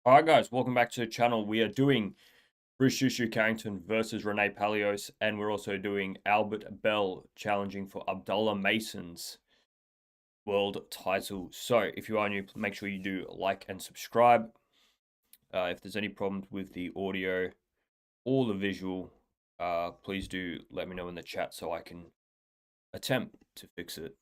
Alright guys, welcome back to the channel. We are doing Bruce Carrington versus Rene Palacios, and we're also doing Albert Bell challenging for Abdullah Mason's world title. So if you are new, make sure you do like and subscribe. If there's any problems with the audio or the visual, please do let me know in the chat so I can attempt to fix it.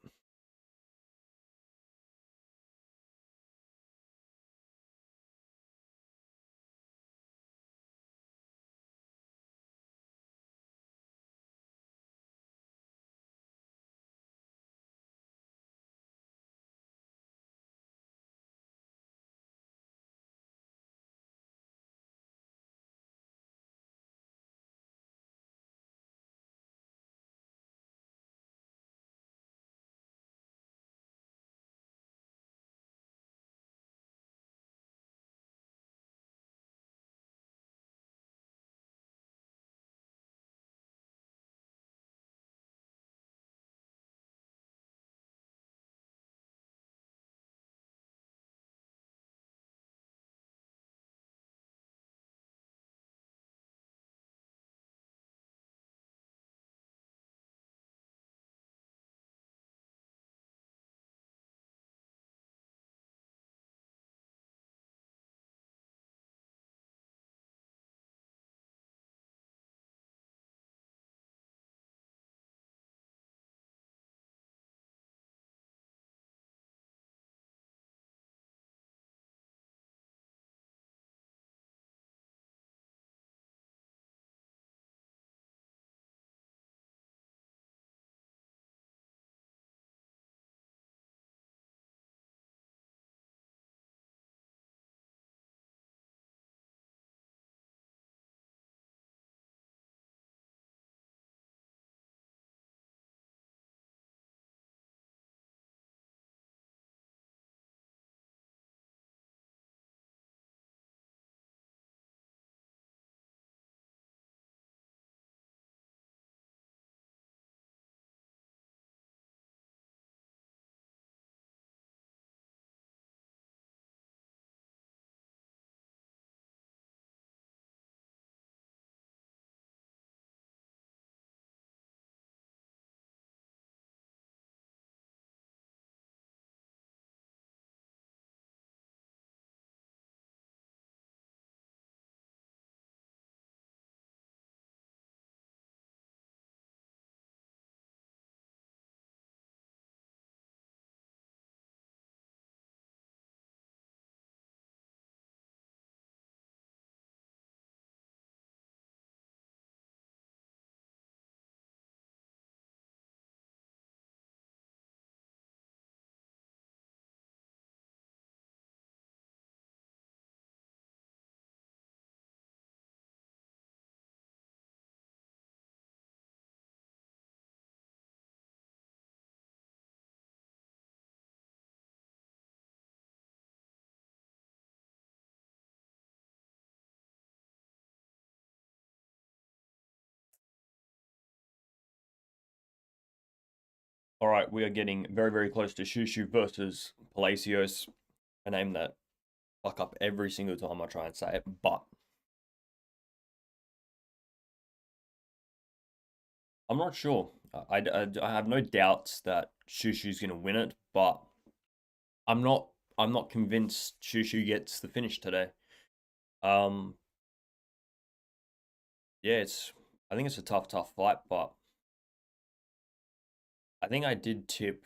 All right, we are getting very, very close to Shushu versus Palacios, a name that I fuck up every single time I try and say it, but I'm not sure. I have no doubts that Shushu's going to win it, but I'm not I'm not convinced Shushu gets the finish today. Um, yeah, I think it's a tough fight, but I think I did tip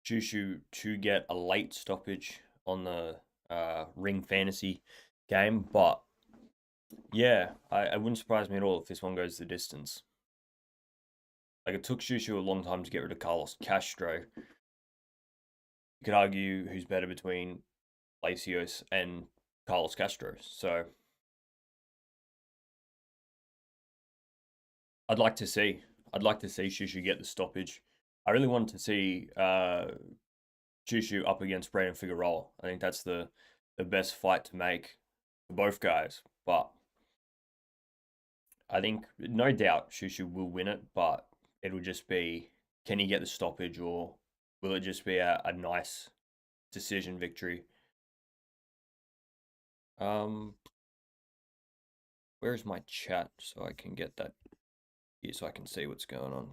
Shushu to get a late stoppage on the Ring Fantasy game, but yeah, it wouldn't surprise me at all if this one goes the distance. Like, it took Shushu a long time to get rid of Carlos Castro. You could argue who's better between Palacios and Carlos Castro. So I'd like to see. I'd like to see Shushu get the stoppage. I really wanted to see Shushu up against Brandon Figueroa. I think that's the best fight to make for both guys. But I think no doubt Shushu will win it, but it'll just be, can he get the stoppage, or will it just be a nice decision victory? Um, where's my chat so I can get that here so I can see what's going on?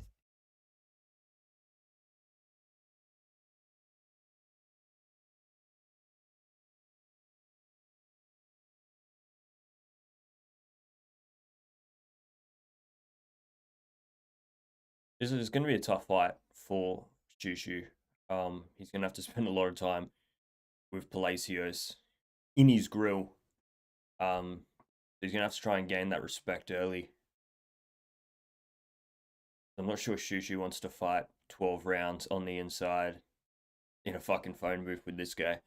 This is going to be a tough fight for Shushu. He's going to have to spend a lot of time with Palacios in his grill. He's going to have to try and gain that respect early. I'm not sure Shushu wants to fight 12 rounds on the inside in a fucking phone booth with this guy.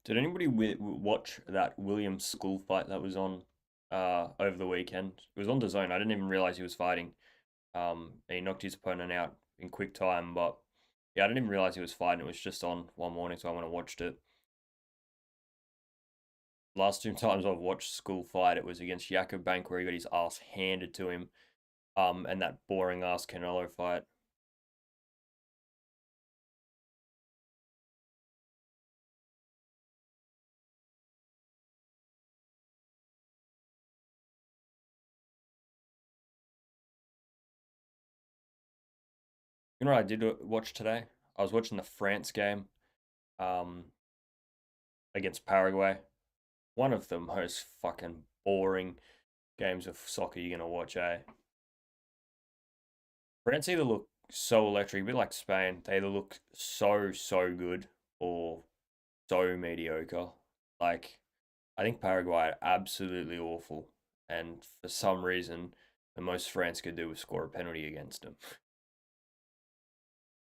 Did anybody watch that Williams school fight that was on over the weekend? It was on the zone. I didn't even realize he was fighting. He knocked his opponent out in quick time, but yeah, I didn't even realize he was fighting. It was just on one morning, so I went and watched it. Last two times I've watched school fight, it was against Jakob Bank where he got his ass handed to him, and that boring ass Canelo fight. You know what I did watch today? I was watching the France game, um, against Paraguay. One of the most fucking boring games of soccer you're gonna watch, eh? France either look so electric, a bit like Spain. They either look so good or so mediocre. Like I think Paraguay are absolutely awful, and for some reason, the most France could do was score a penalty against them.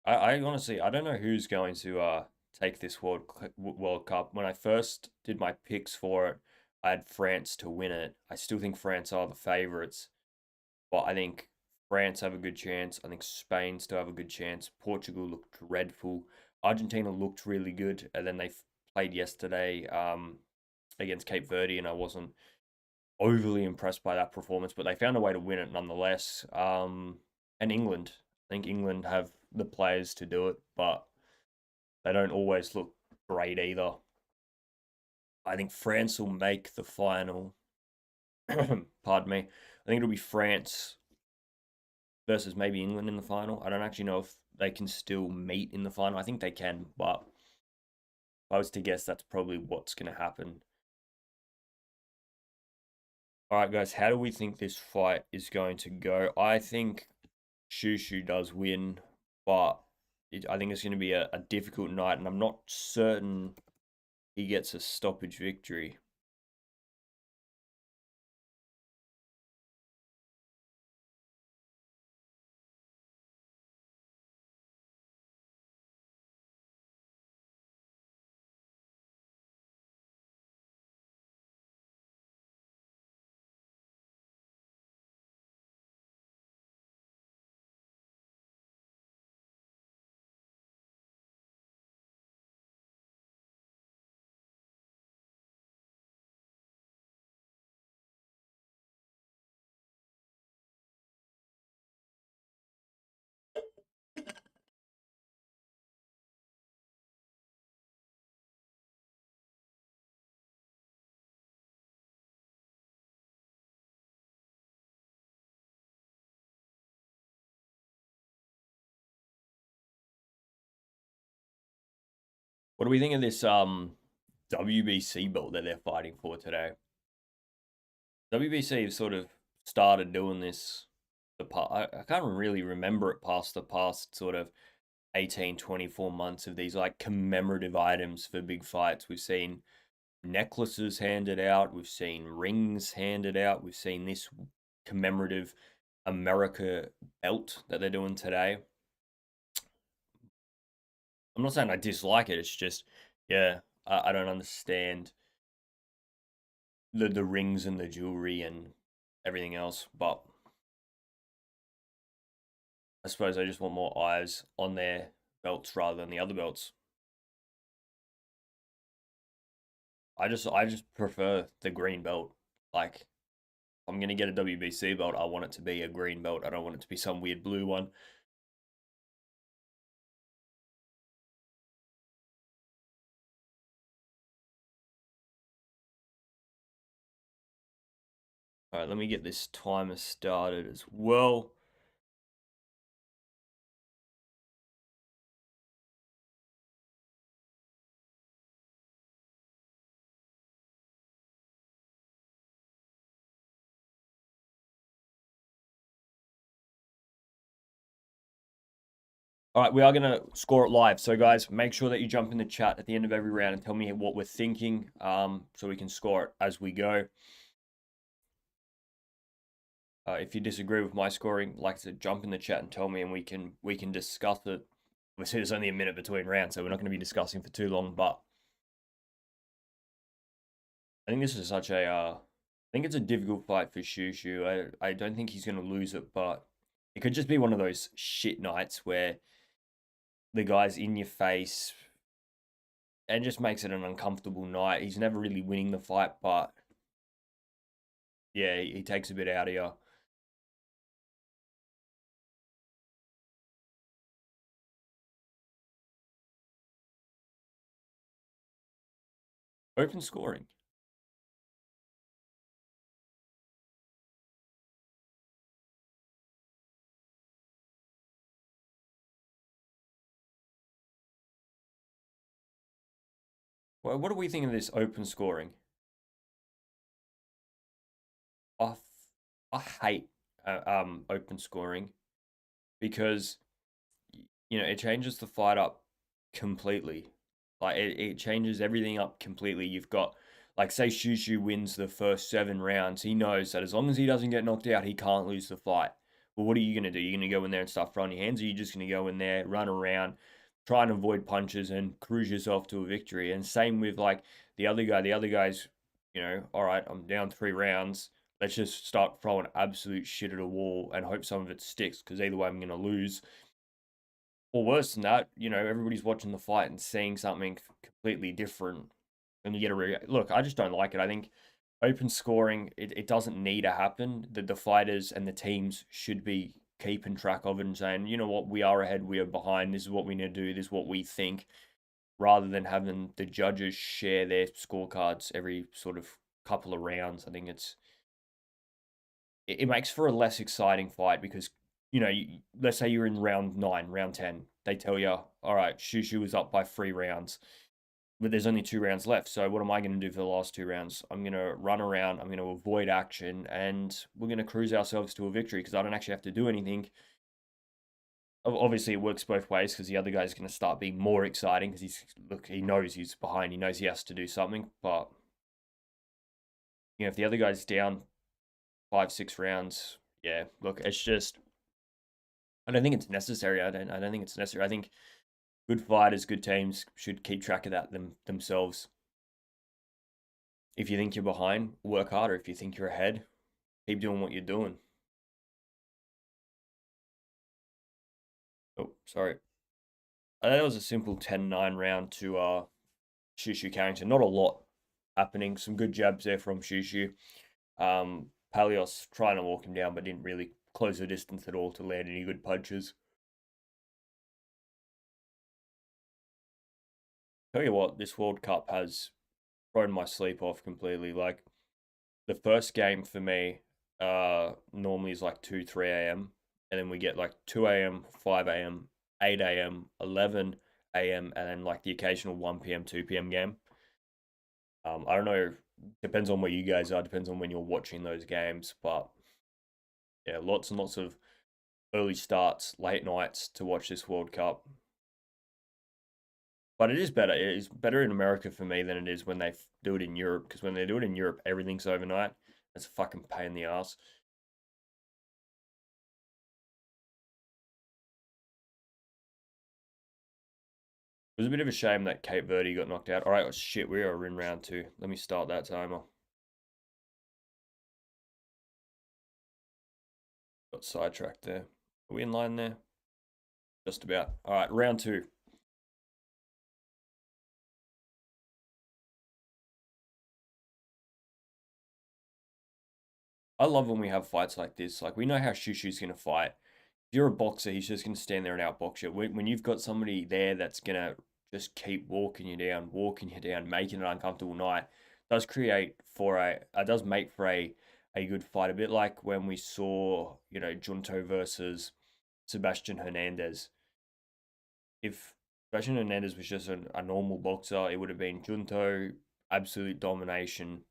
I honestly I don't know who's going to take this World Cup. When I first did my picks for it, I had France to win it. I still think France are the favourites, but I think France have a good chance. I think Spain still have a good chance. Portugal looked dreadful. Argentina looked really good, and then they played yesterday against Cape Verde, and I wasn't overly impressed by that performance, but they found a way to win it nonetheless. And England, I think England have the players to do it, but they don't always look great either. I think France will make the final. Pardon me. I think it'll be France versus maybe England in the final. I don't actually know if they can still meet in the final. I think they can, but if I was to guess, that's probably what's going to happen. All right, guys, how do we think this fight is going to go? I think Shushu does win, but I think it's going to be a difficult night, and I'm not certain he gets a stoppage victory. What do we think of this WBC belt that they're fighting for today? WBC have sort of started doing this. I can't really remember it past the past sort of 18, 24 months of these like commemorative items for big fights. We've seen necklaces handed out, we've seen rings handed out, we've seen this commemorative America belt that they're doing today. I'm not saying I dislike it, it's just, yeah, I don't understand the rings and the jewelry and everything else. But I suppose I just want more eyes on their belts rather than the other belts. I just prefer the green belt. Like, if I'm gonna get a WBC belt, I want it to be a green belt. I don't want it to be some weird blue one. All right, let me get this timer started as well. All right, we are going to score it live. So, guys, make sure that you jump in the chat at the end of every round and tell me what we're thinking, so we can score it as we go. If you disagree with my scoring, like I said, jump in the chat and tell me, and we can discuss it. Obviously, there's only a minute between rounds, so we're not going to be discussing for too long. But I think this is such a, I think it's a difficult fight for Shushu. I don't think he's going to lose it, but it could just be one of those shit nights where the guy's in your face and just makes it an uncomfortable night. He's never really winning the fight, but yeah, he takes a bit out of you. Open scoring. Well, what do we think of this open scoring? I, I hate open scoring because it changes the fight up completely. Like it changes everything up completely. You've got, like, say Shushu wins the first 7 rounds. He knows that as long as he doesn't get knocked out, he can't lose the fight. Well, what are you gonna do? You're gonna go in there and start throwing your hands, or you're just gonna go in there, run around, try and avoid punches and cruise yourself to a victory. And same with like the other guy. The other guy's, all right, I'm down 3 rounds. Let's just start throwing absolute shit at a wall and hope some of it sticks, because either way I'm gonna lose. Or worse than that, everybody's watching the fight and seeing something completely different, and you get a look. I just don't like it. I think open scoring, it doesn't need to happen. The fighters and the teams should be keeping track of it and saying, you know what, we are ahead, we are behind. This is what we need to do. This is what we think, rather than having the judges share their scorecards every sort of couple of rounds. I think it makes for a less exciting fight because let's say you're in round 9, round 10, they tell you, all right, Shushu is up by 3 rounds, but there's only 2 rounds left. So what am I going to do for the last 2 rounds? I'm going to run around, I'm going to avoid action, and we're going to cruise ourselves to a victory because I don't actually have to do anything. Obviously, it works both ways because the other guy's going to start being more exciting because he knows he's behind, he knows he has to do something. But if the other guy's down 5, 6 rounds, yeah, look, it's just, I don't think it's necessary. I don't think it's necessary. I think good fighters, good teams should keep track of that themselves. If you think you're behind, work harder. If you think you're ahead, keep doing what you're doing. Oh, sorry. That was a simple 10-9 round to Shushu Carrington. Not a lot happening. Some good jabs there from Shushu. Palacios trying to walk him down, but didn't really close the distance at all to land any good punches. Tell you what, this World Cup has thrown my sleep off completely. Like, the first game for me normally is like 2, 3 a.m. And then we get like 2 a.m., 5 a.m., 8 a.m., 11 a.m., and then like the occasional 1 p.m., 2 p.m. game. I don't know, depends on where you guys are, depends on when you're watching those games, but yeah, lots and lots of early starts, late nights to watch this World Cup. But it is better. It is better in America for me than it is when they do it in Europe, because when they do it in Europe, everything's overnight. It's a fucking pain in the ass. It was a bit of a shame that Cape Verde got knocked out. All right, oh shit, we are in round 2. Let me start that timer. Got sidetracked there. Are we in line there? Just about. All right, round 2. I love when we have fights like this. Like, we know how Shushu's going to fight. If you're a boxer, he's just going to stand there and outbox you. When you've got somebody there that's going to just keep walking you down, making it an uncomfortable night, does create for does make for a good fight. A bit like when we saw, Junto versus Sebastian Hernandez. If Sebastian Hernandez was just a normal boxer, it would have been Junto, absolute domination,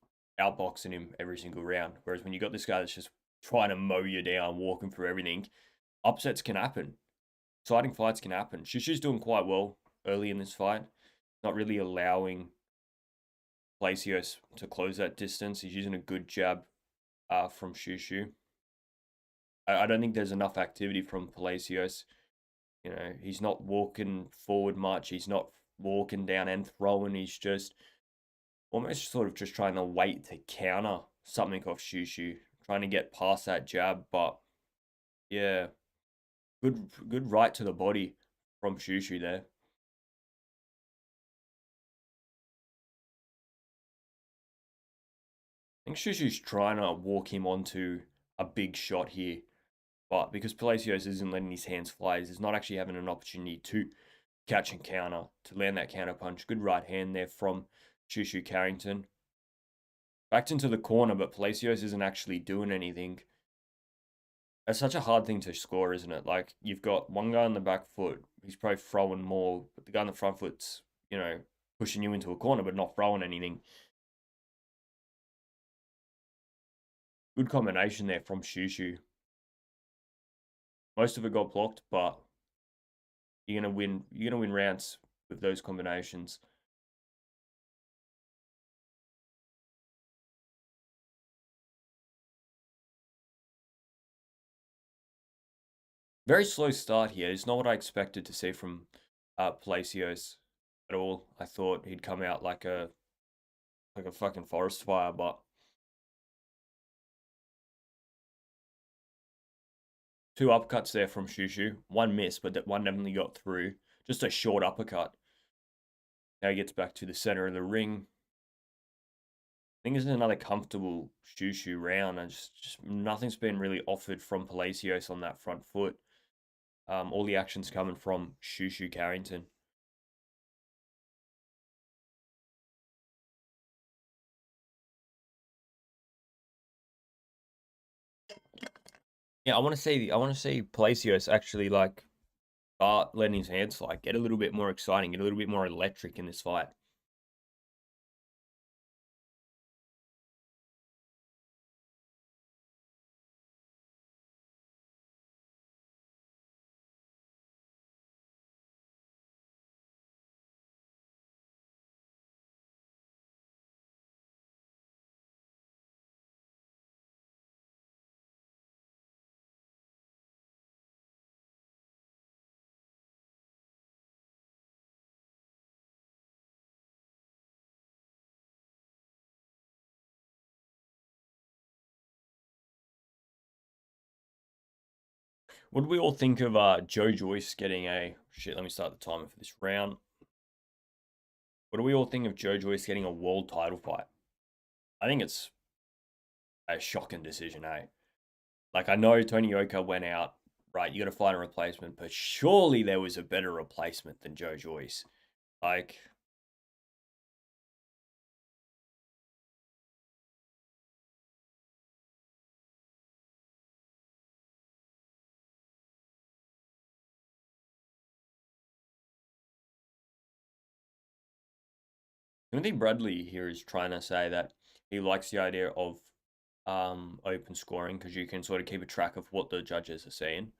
outboxing him every single round. Whereas when you got this guy that's just trying to mow you down, walking through everything, upsets can happen. Exciting fights can happen. Shushu's doing quite well early in this fight, not really allowing Palacios to close that distance. He's using a good jab from Shushu. I don't think there's enough activity from Palacios. He's not walking forward much. He's not walking down and throwing. He's just almost sort of just trying to wait to counter something off Shushu, trying to get past that jab. But yeah, good right to the body from Shushu there. I think Shushu's trying to walk him onto a big shot here. But because Palacios isn't letting his hands fly, he's not actually having an opportunity to catch and counter, to land that counter punch. Good right hand there from Shushu Carrington. Backed into the corner, but Palacios isn't actually doing anything. It's such a hard thing to score, isn't it? Like, you've got one guy on the back foot, he's probably throwing more, but the guy on the front foot's, pushing you into a corner, but not throwing anything. Good combination there from Shushu. Most of it got blocked, but you're gonna win. You're gonna win rounds with those combinations. Very slow start here. It's not what I expected to see from Palacios at all. I thought he'd come out like a fucking forest fire, but two uppercuts there from Shushu. One missed, but that one definitely got through. Just a short uppercut. Now he gets back to the center of the ring. I think it's another comfortable Shushu round. And just nothing's been really offered from Palacios on that front foot. All the action's coming from Shushu Carrington. Yeah, I want to see Palacios actually like start letting his hands fly, get a little bit more exciting, get a little bit more electric in this fight. What do we all think of Joe Joyce getting a shit? Let me start the timer for this round. What do we all think of Joe Joyce getting a world title fight? I think it's a shocking decision, eh? Like, I know Tony Yoka went out, right? You got to find a replacement, but surely there was a better replacement than Joe Joyce. Like, Timothy Bradley here is trying to say that he likes the idea of open scoring because you can sort of keep a track of what the judges are saying.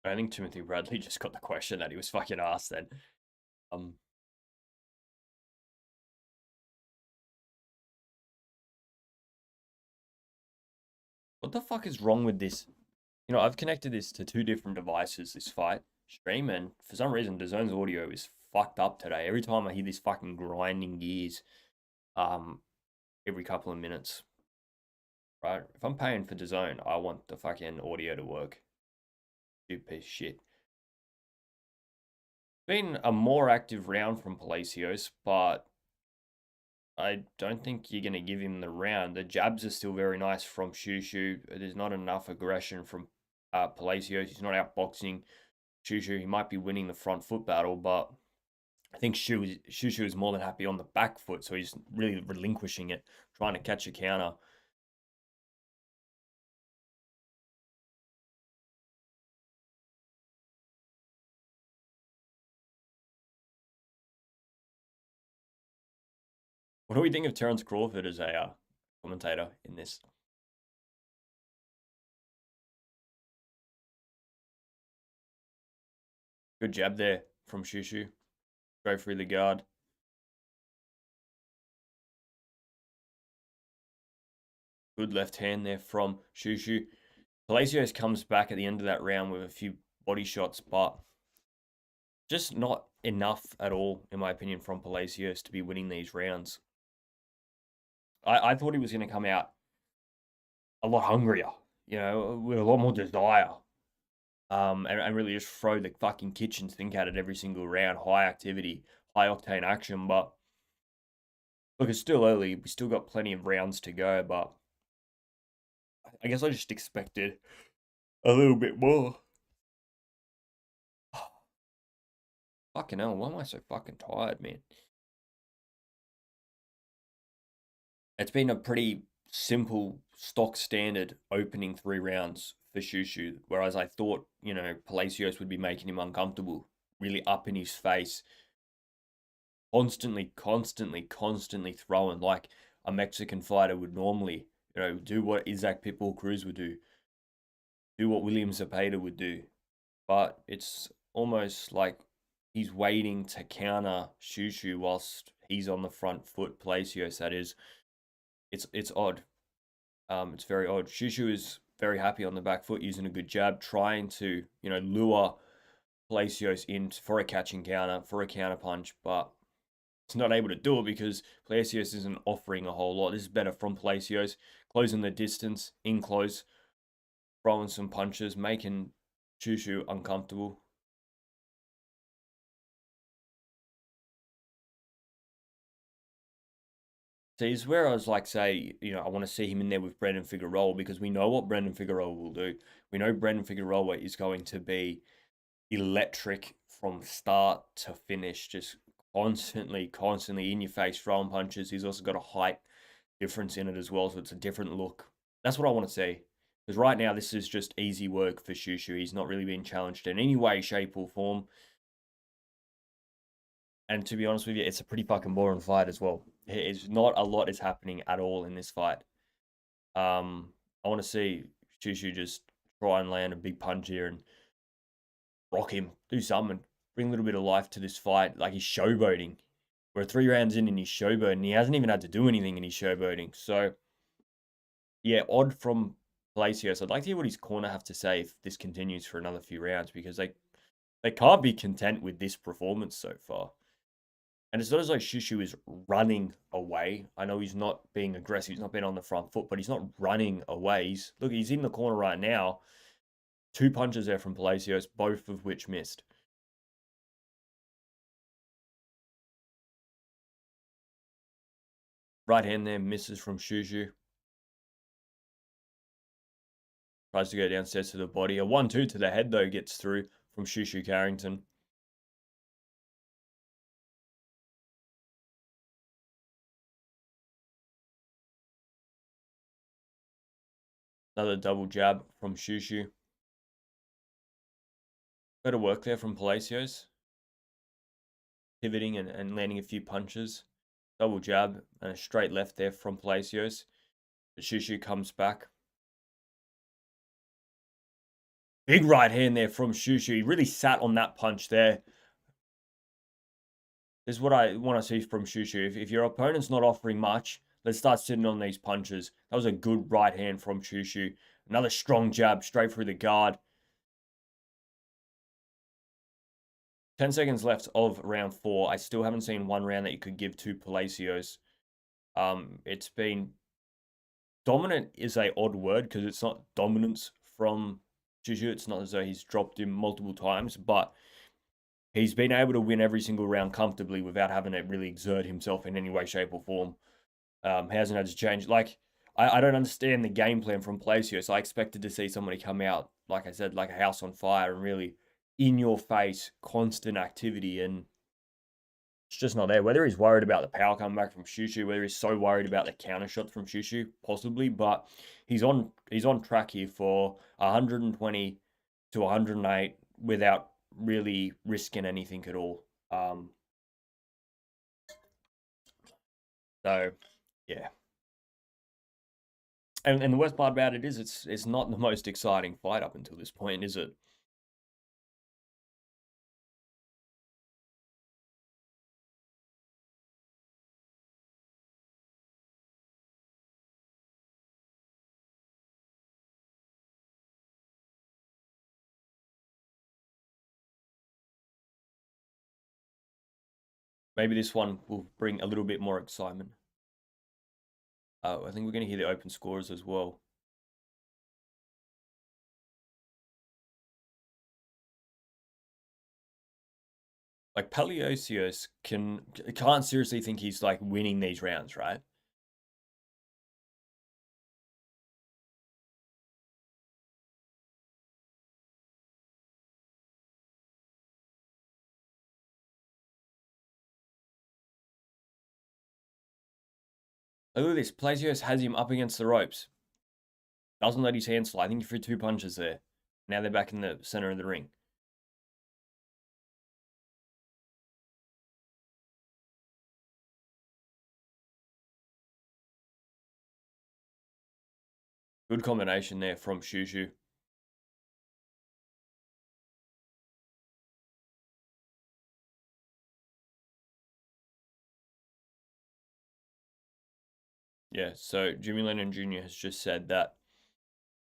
I think Timothy Bradley just got the question that he was fucking asked then. Um, what the fuck is wrong with this? You know, I've connected this to two different devices, this fight stream, and for some reason, DAZN's audio is fucked up today. Every time I hear this fucking grinding gears, um, every couple of minutes, right? If I'm paying for DAZN, I want the fucking audio to work. Stupid piece of shit. Been a more active round from Palacios, but I don't think you're going to give him the round. The jabs are still very nice from Shushu. There's not enough aggression from Palacios. He's not outboxing Shushu. He might be winning the front foot battle, but I think Shushu is more than happy on the back foot, so he's really relinquishing it, trying to catch a counter. What do we think of Terence Crawford as a commentator in this? Good jab there from Shushu. Go through the guard. Good left hand there from Shushu. Palacios comes back at the end of that round with a few body shots, but just not enough at all, in my opinion, from Palacios to be winning these rounds. I thought he was going to come out a lot hungrier, you know, with a lot more desire. And really just throw the fucking kitchen sink at it every single round. High activity, high octane action. But look, it's still early. We still got plenty of rounds to go. But I guess I just expected a little bit more. Fucking hell, why am I so fucking tired, man? It's been a pretty simple, stock standard opening 3 rounds for Shushu, whereas I thought, you know, Palacios would be making him uncomfortable, really up in his face, constantly throwing like a Mexican fighter would normally, you know, do what Isaac Pitbull Cruz would do what William Zepeda would do. But it's almost like he's waiting to counter Shushu whilst he's on the front foot, Palacios, that is. It's odd. It's very odd. Shushu is very happy on the back foot, using a good jab, trying to, you know, lure Palacios in for a catching counter, for a counter punch, but it's not able to do it because Palacios isn't offering a whole lot. This is better from Palacios, closing the distance, in close, throwing some punches, making Shushu uncomfortable. See, is where I was like, say, you know, I want to see him in there with Brendan Figueroa because we know what Brendan Figueroa will do. We know Brendan Figueroa is going to be electric from start to finish, just constantly in your face, throwing punches. He's also got a height difference in it as well, so it's a different look. That's what I want to see. Because right now, this is just easy work for Shushu. He's not really being challenged in any way, shape, or form. And to be honest with you, it's a pretty fucking boring fight as well. It's not a lot is happening at all in this fight. I want to see Shushu just try and land a big punch here and rock him, do something, bring a little bit of life to this fight. Like he's showboating. We're 3 rounds in and he's showboating. He hasn't even had to do anything and he's showboating. So, yeah, odd from Palacios. I'd like to hear what his corner have to say if this continues for another few rounds because they can't be content with this performance so far. And it's not as though Shushu is running away. I know he's not being aggressive. He's not being on the front foot, but he's not running away. He's in the corner right now. 2 punches there from Palacios, both of which missed. Right hand there misses from Shushu. Tries to go downstairs to the body. A 1-2 to the head, though, gets through from Shushu Carrington. Another double jab from Shushu. Better work there from Palacios. Pivoting and landing a few punches. Double jab and a straight left there from Palacios. But Shushu comes back. Big right hand there from Shushu. He really sat on that punch there. This is what I want to see from Shushu. If your opponent's not offering much, let's start sitting on these punches. That was a good right hand from Shushu. Another strong jab straight through the guard. 10 seconds left of round 4. I still haven't seen one round that you could give to Palacios. It's been... Dominant is a odd word because it's not dominance from Shushu. It's not as though he's dropped him multiple times, but he's been able to win every single round comfortably without having to really exert himself in any way, shape, or form. He hasn't had to change. Like, I don't understand the game plan from Palacios. I expected to see somebody come out, like I said, like a house on fire and really in your face, constant activity, and it's just not there. Whether he's worried about the power coming back from Shushu, whether he's so worried about the counter shots from Shushu, possibly, but he's on track here for 120 to 108 without really risking anything at all. So yeah. And the worst part about it is it's not the most exciting fight up until this point, is it? Maybe this one will bring a little bit more excitement. I think we're going to hear the open scores as well. Like Palacios can't seriously think he's like winning these rounds, right? Look at this. Palacios has him up against the ropes. Doesn't let his hands fly. I think he threw 2 punches there. Now they're back in the center of the ring. Good combination there from Shushu. Yeah, so Jimmy Lennon Jr. has just said that,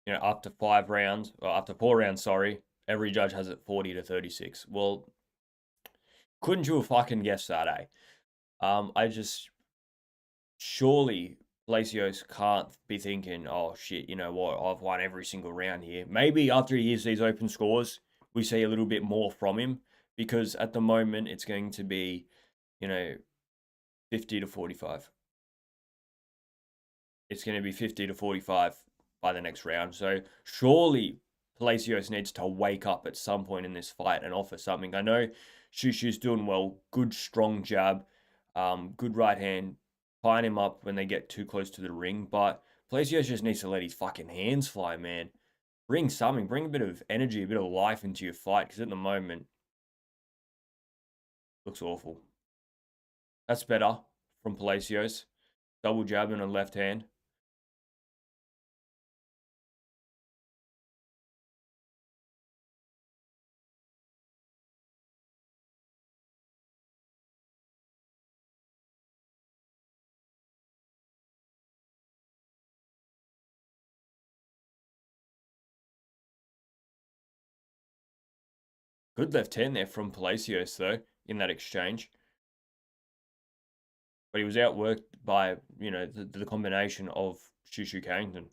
you know, after 5 rounds, or after 4 rounds, sorry, every judge has it 40 to 36. Well, couldn't you have fucking guessed that, eh? I just... Surely Palacios can't be thinking, oh shit, you know what, I've won every single round here. Maybe after he hears these open scores, we see a little bit more from him, because at the moment it's going to be, you know, 50 to 45. It's going to be 50 to 45 by the next round. So surely Palacios needs to wake up at some point in this fight and offer something. I know Shushu's doing well. Good, strong jab. Good right hand. Tying him up when they get too close to the ring. But Palacios just needs to let his fucking hands fly, man. Bring something. Bring a bit of energy, a bit of life into your fight. Because at the moment, looks awful. That's better from Palacios. Double jabbing on left hand. Good left hand there from Palacios, though, in that exchange. But he was outworked by, you know, the combination of Shushu Carrington.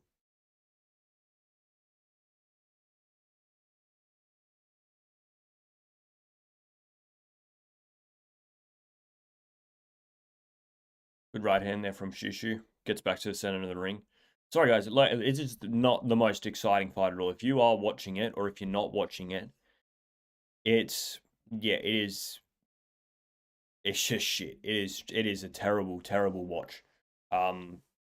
Good right hand there from Shushu. Gets back to the center of the ring. Sorry, guys. Like, it's just not the most exciting fight at all. If you are watching it, or if you're not watching it, it's... Yeah, it is... It's just shit. It is a terrible, terrible watch.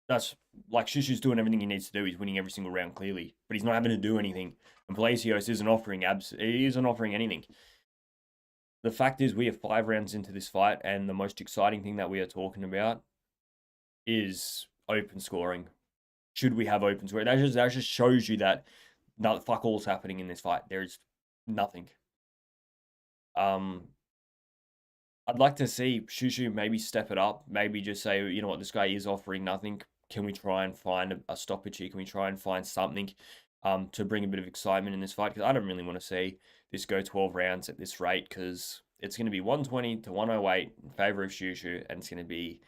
That's... Like, Shushu's doing everything he needs to do. He's winning every single round, clearly. But he's not having to do anything. And Palacios isn't offering He isn't offering anything. The fact is, we are 5 rounds into this fight, and the most exciting thing that we are talking about is open scoring. Should we have open scoring? That just shows you that no, fuck all's happening in this fight. There is nothing. I'd like to see Shushu maybe step it up. Maybe just say, you know what, this guy is offering nothing. Can we try and find a stoppage here? Can we try and find something to bring a bit of excitement in this fight? Because I don't really want to see this go 12 rounds at this rate, because it's going to be 120 to 108 in favor of Shushu, and it's going to be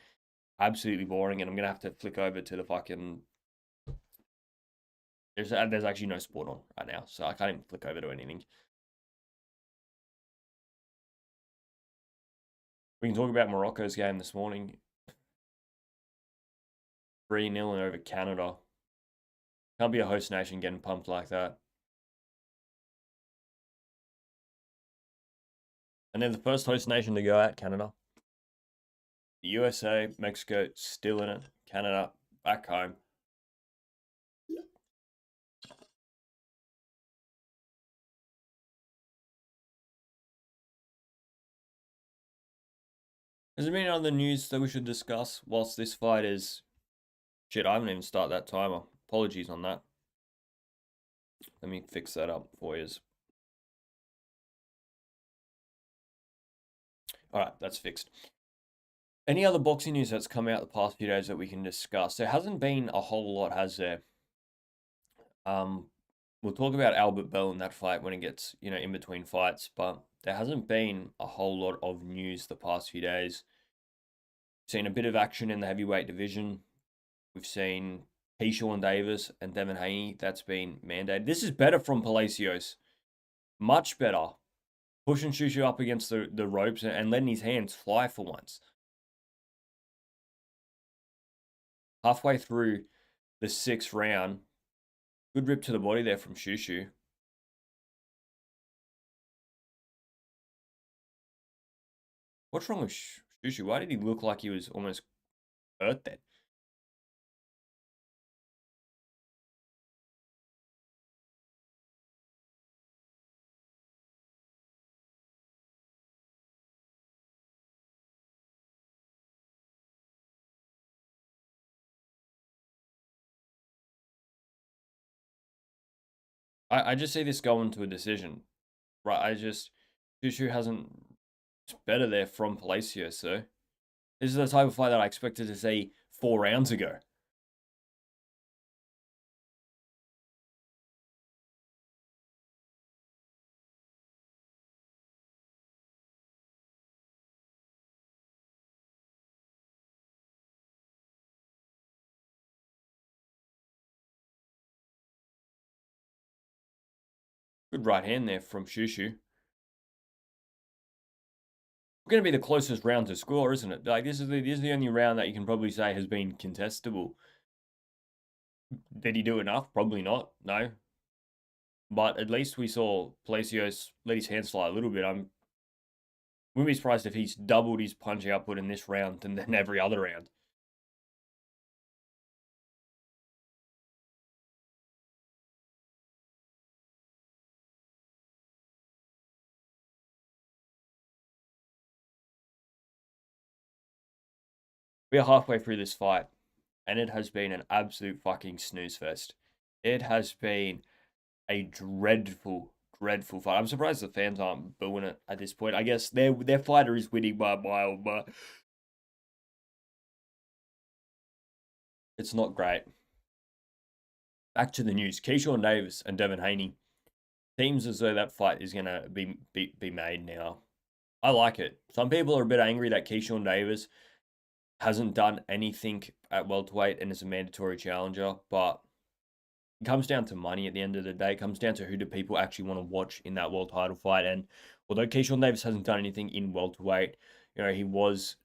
absolutely boring. And I'm going to have to flick over to the fucking... There's actually no sport on right now, so I can't even flick over to anything. We can talk about Morocco's game this morning. 3-0 over Canada. Can't be a host nation getting pumped like that. And they're the first host nation to go out, Canada. The USA, Mexico, still in it. Canada, back home. Has there been other news that we should discuss whilst this fight is... Shit, I haven't even started that timer. Apologies on that. Let me fix that up for you. Alright, that's fixed. Any other boxing news that's come out the past few days that we can discuss? There hasn't been a whole lot, has there? We'll talk about Albert Bell in that fight when it gets, in between fights, but there hasn't been a whole lot of news the past few days. We've seen a bit of action in the heavyweight division. We've seen Keyshawn Davis and Devin Haney. That's been mandated. This is better from Palacios. Much better. Pushing Shushu up against the ropes and letting his hands fly for once. Halfway through the 6th round, good rip to the body there from Shushu. What's wrong with Shushu? Why did he look like he was almost hurt then? I just see this going to a decision. Right, Shushu hasn't... It's better there from Palacios, so... This is the type of fight that I expected to see 4 rounds ago. Good right hand there from Shushu. Going to be the closest round to score, isn't it? Like, this is the only round that you can probably say has been contestable. Did he do enough? Probably not. No. But at least we saw Palacios let his hands fly a little bit. I wouldn't be surprised if he's doubled his punch output in this round and then every other round. We are halfway through this fight, and it has been an absolute fucking snooze fest. It has been a dreadful, dreadful fight. I'm surprised the fans aren't booing it at this point. I guess their fighter is winning by a mile, but it's not great. Back to the news. Keyshawn Davis and Devin Haney. Seems as though that fight is going to be made now. I like it. Some people are a bit angry that Keyshawn Davis hasn't done anything at welterweight and is a mandatory challenger, but it comes down to money at the end of the day. It comes down to who do people actually want to watch in that world title fight. And although Keyshawn Davis hasn't done anything in welterweight, he was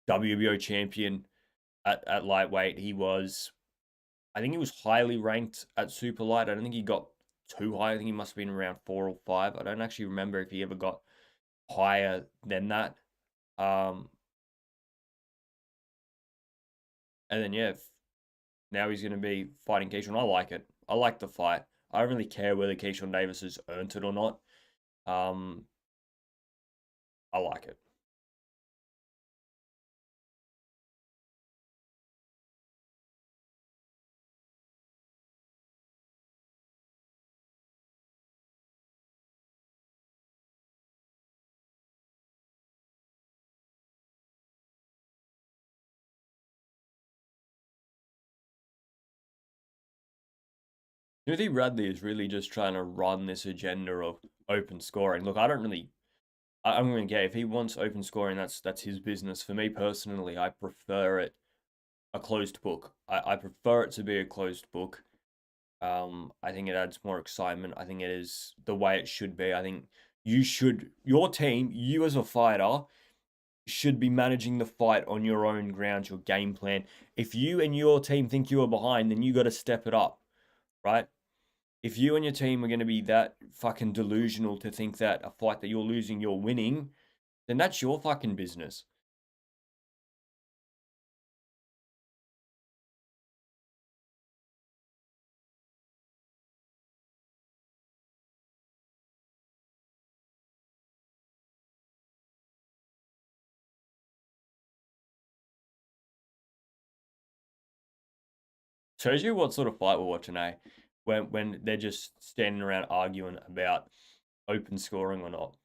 WBO champion at lightweight. I think he was highly ranked at super light. I don't think he got too high. I think he must have been around 4 or 5. I don't actually remember if he ever got higher than that. And then, yeah, now he's going to be fighting Keyshawn. I like it. I like the fight. I don't really care whether Keyshawn Davis has earned it or not. I like it. Timothy Bradley is really just trying to run this agenda of open scoring. Look, I don't really. I'm going to get if he wants open scoring, that's his business. For me personally, I prefer it a closed book. I prefer it to be a closed book. I think it adds more excitement. I think it is the way it should be. I think your team, you as a fighter, should be managing the fight on your own grounds, your game plan. If you and your team think you are behind, then you got to step it up, right? If you and your team are going to be that fucking delusional to think that a fight that you're losing, you're winning, then that's your fucking business. Shows you what sort of fight we're watching, eh? When they're just standing around arguing about open scoring or not.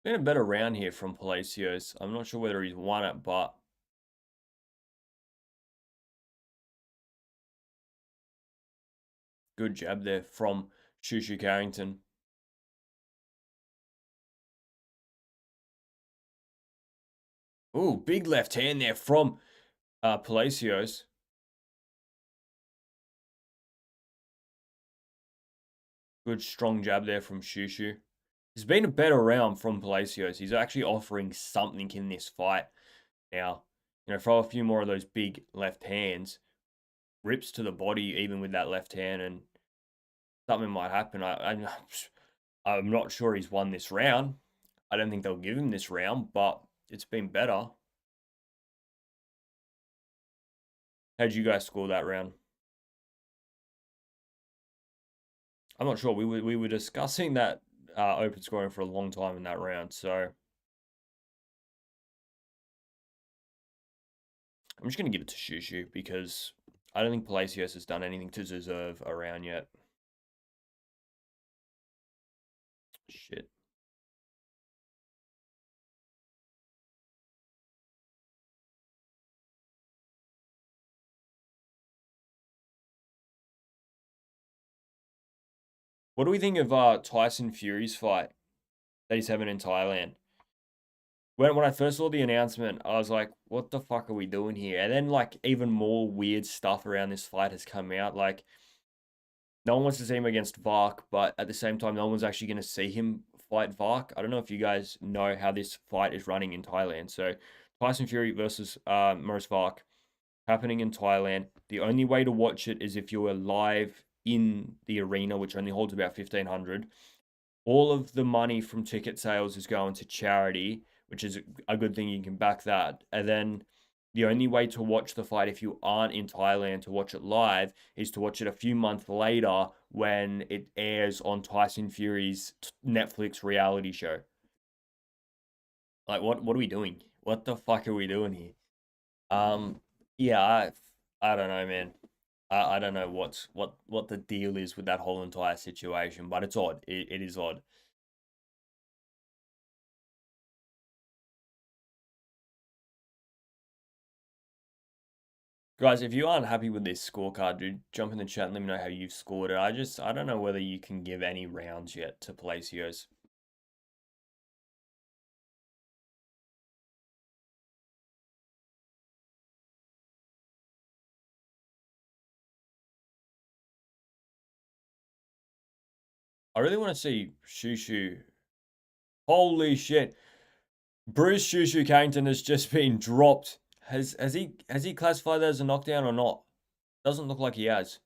Been a better round here from Palacios. I'm not sure whether he's won it, but good jab there from Shushu Carrington. Ooh, big left hand there from Palacios. Good strong jab there from Shushu. It's been a better round from Palacios. He's actually offering something in this fight. Now, throw a few more of those big left hands, rips to the body even with that left hand, and something might happen. I'm not sure he's won this round. I don't think they'll give him this round, but it's been better. How'd you guys score that round? I'm not sure. We were discussing that open scoring for a long time in that round, so I'm just gonna give it to Shushu because I don't think Palacios has done anything to deserve a round yet. Shit. What do we think of Tyson Fury's fight that he's having in Thailand? When I first saw the announcement, I was like, "What the fuck are we doing here?" And then like even more weird stuff around this fight has come out. Like no one wants to see him against Vark, but at the same time, no one's actually going to see him fight Vark. I don't know if you guys know how this fight is running in Thailand. So Tyson Fury versus Maurice Vark happening in Thailand. The only way to watch it is if you're live in the arena, which only holds about 1,500. All of the money from ticket sales is going to charity, which is a good thing. You can back that. And then the only way to watch the fight if you aren't in Thailand to watch it live is to watch it a few months later when it airs on Tyson Fury's Netflix reality show. Like what are we doing? What the fuck are we doing here? Yeah, I don't know, man. I don't know what the deal is with that whole entire situation, but it's odd. It is odd. Guys, if you aren't happy with this scorecard, dude, jump in the chat and let me know how you've scored it. I don't know whether you can give any rounds yet to Palacios. I really want to see Shushu. Holy shit. Bruce Shushu Carrington has just been dropped. Has he classified that as a knockdown or not? Doesn't look like he has.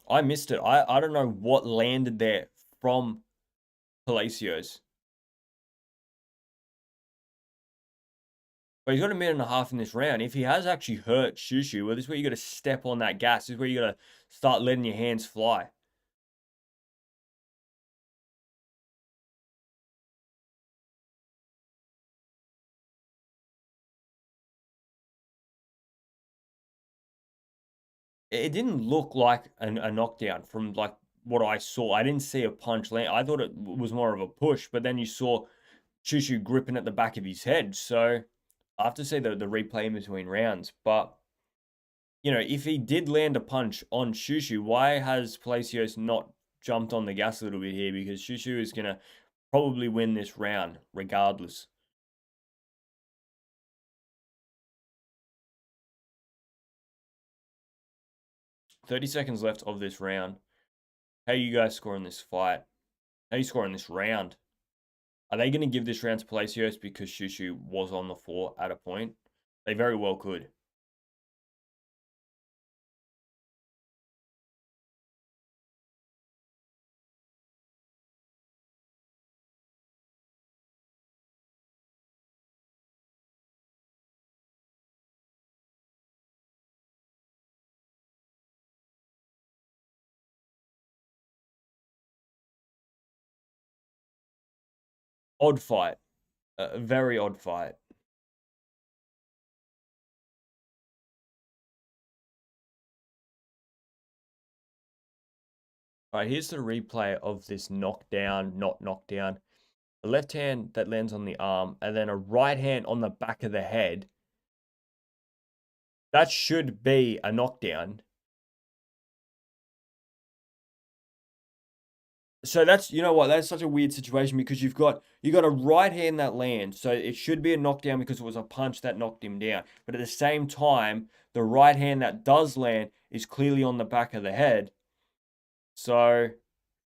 I missed it. I don't know what landed there from Palacios. But he's got a minute and a half in this round. If he has actually hurt Shushu, well, this is where you got to step on that gas. This is where you got to start letting your hands fly. it didn't look like a knockdown from like what I saw. I didn't see a punch land. I thought it was more of a push, but then you saw Shushu gripping at the back of his head. So I have to say the replay in between rounds. But if he did land a punch on Shushu, why has Palacios not jumped on the gas a little bit here? Because Shushu is gonna probably win this round regardless. 30 seconds left of this round. How you guys scoring this fight? How you scoring this round? Are they going to give this round to Palacios because Shushu was on the floor at a point? They very well could. Odd fight. A very odd fight. All right, here's the replay of this knockdown, not knockdown. A left hand that lands on the arm, and then a right hand on the back of the head. That should be a knockdown. So that's that's such a weird situation because you got a right hand that lands, so it should be a knockdown because it was a punch that knocked him down. But at the same time, the right hand that does land is clearly on the back of the head. So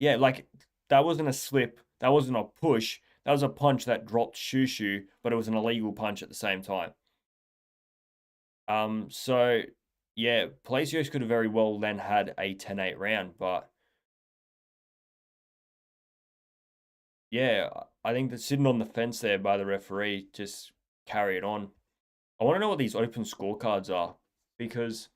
yeah, like that wasn't a slip, that wasn't a push, that was a punch that dropped Shushu, but it was an illegal punch at the same time. So yeah, Palacios could have very well then had a 10-8 round, but yeah, I think that sitting on the fence there by the referee just carry it on. I want to know what these open scorecards are because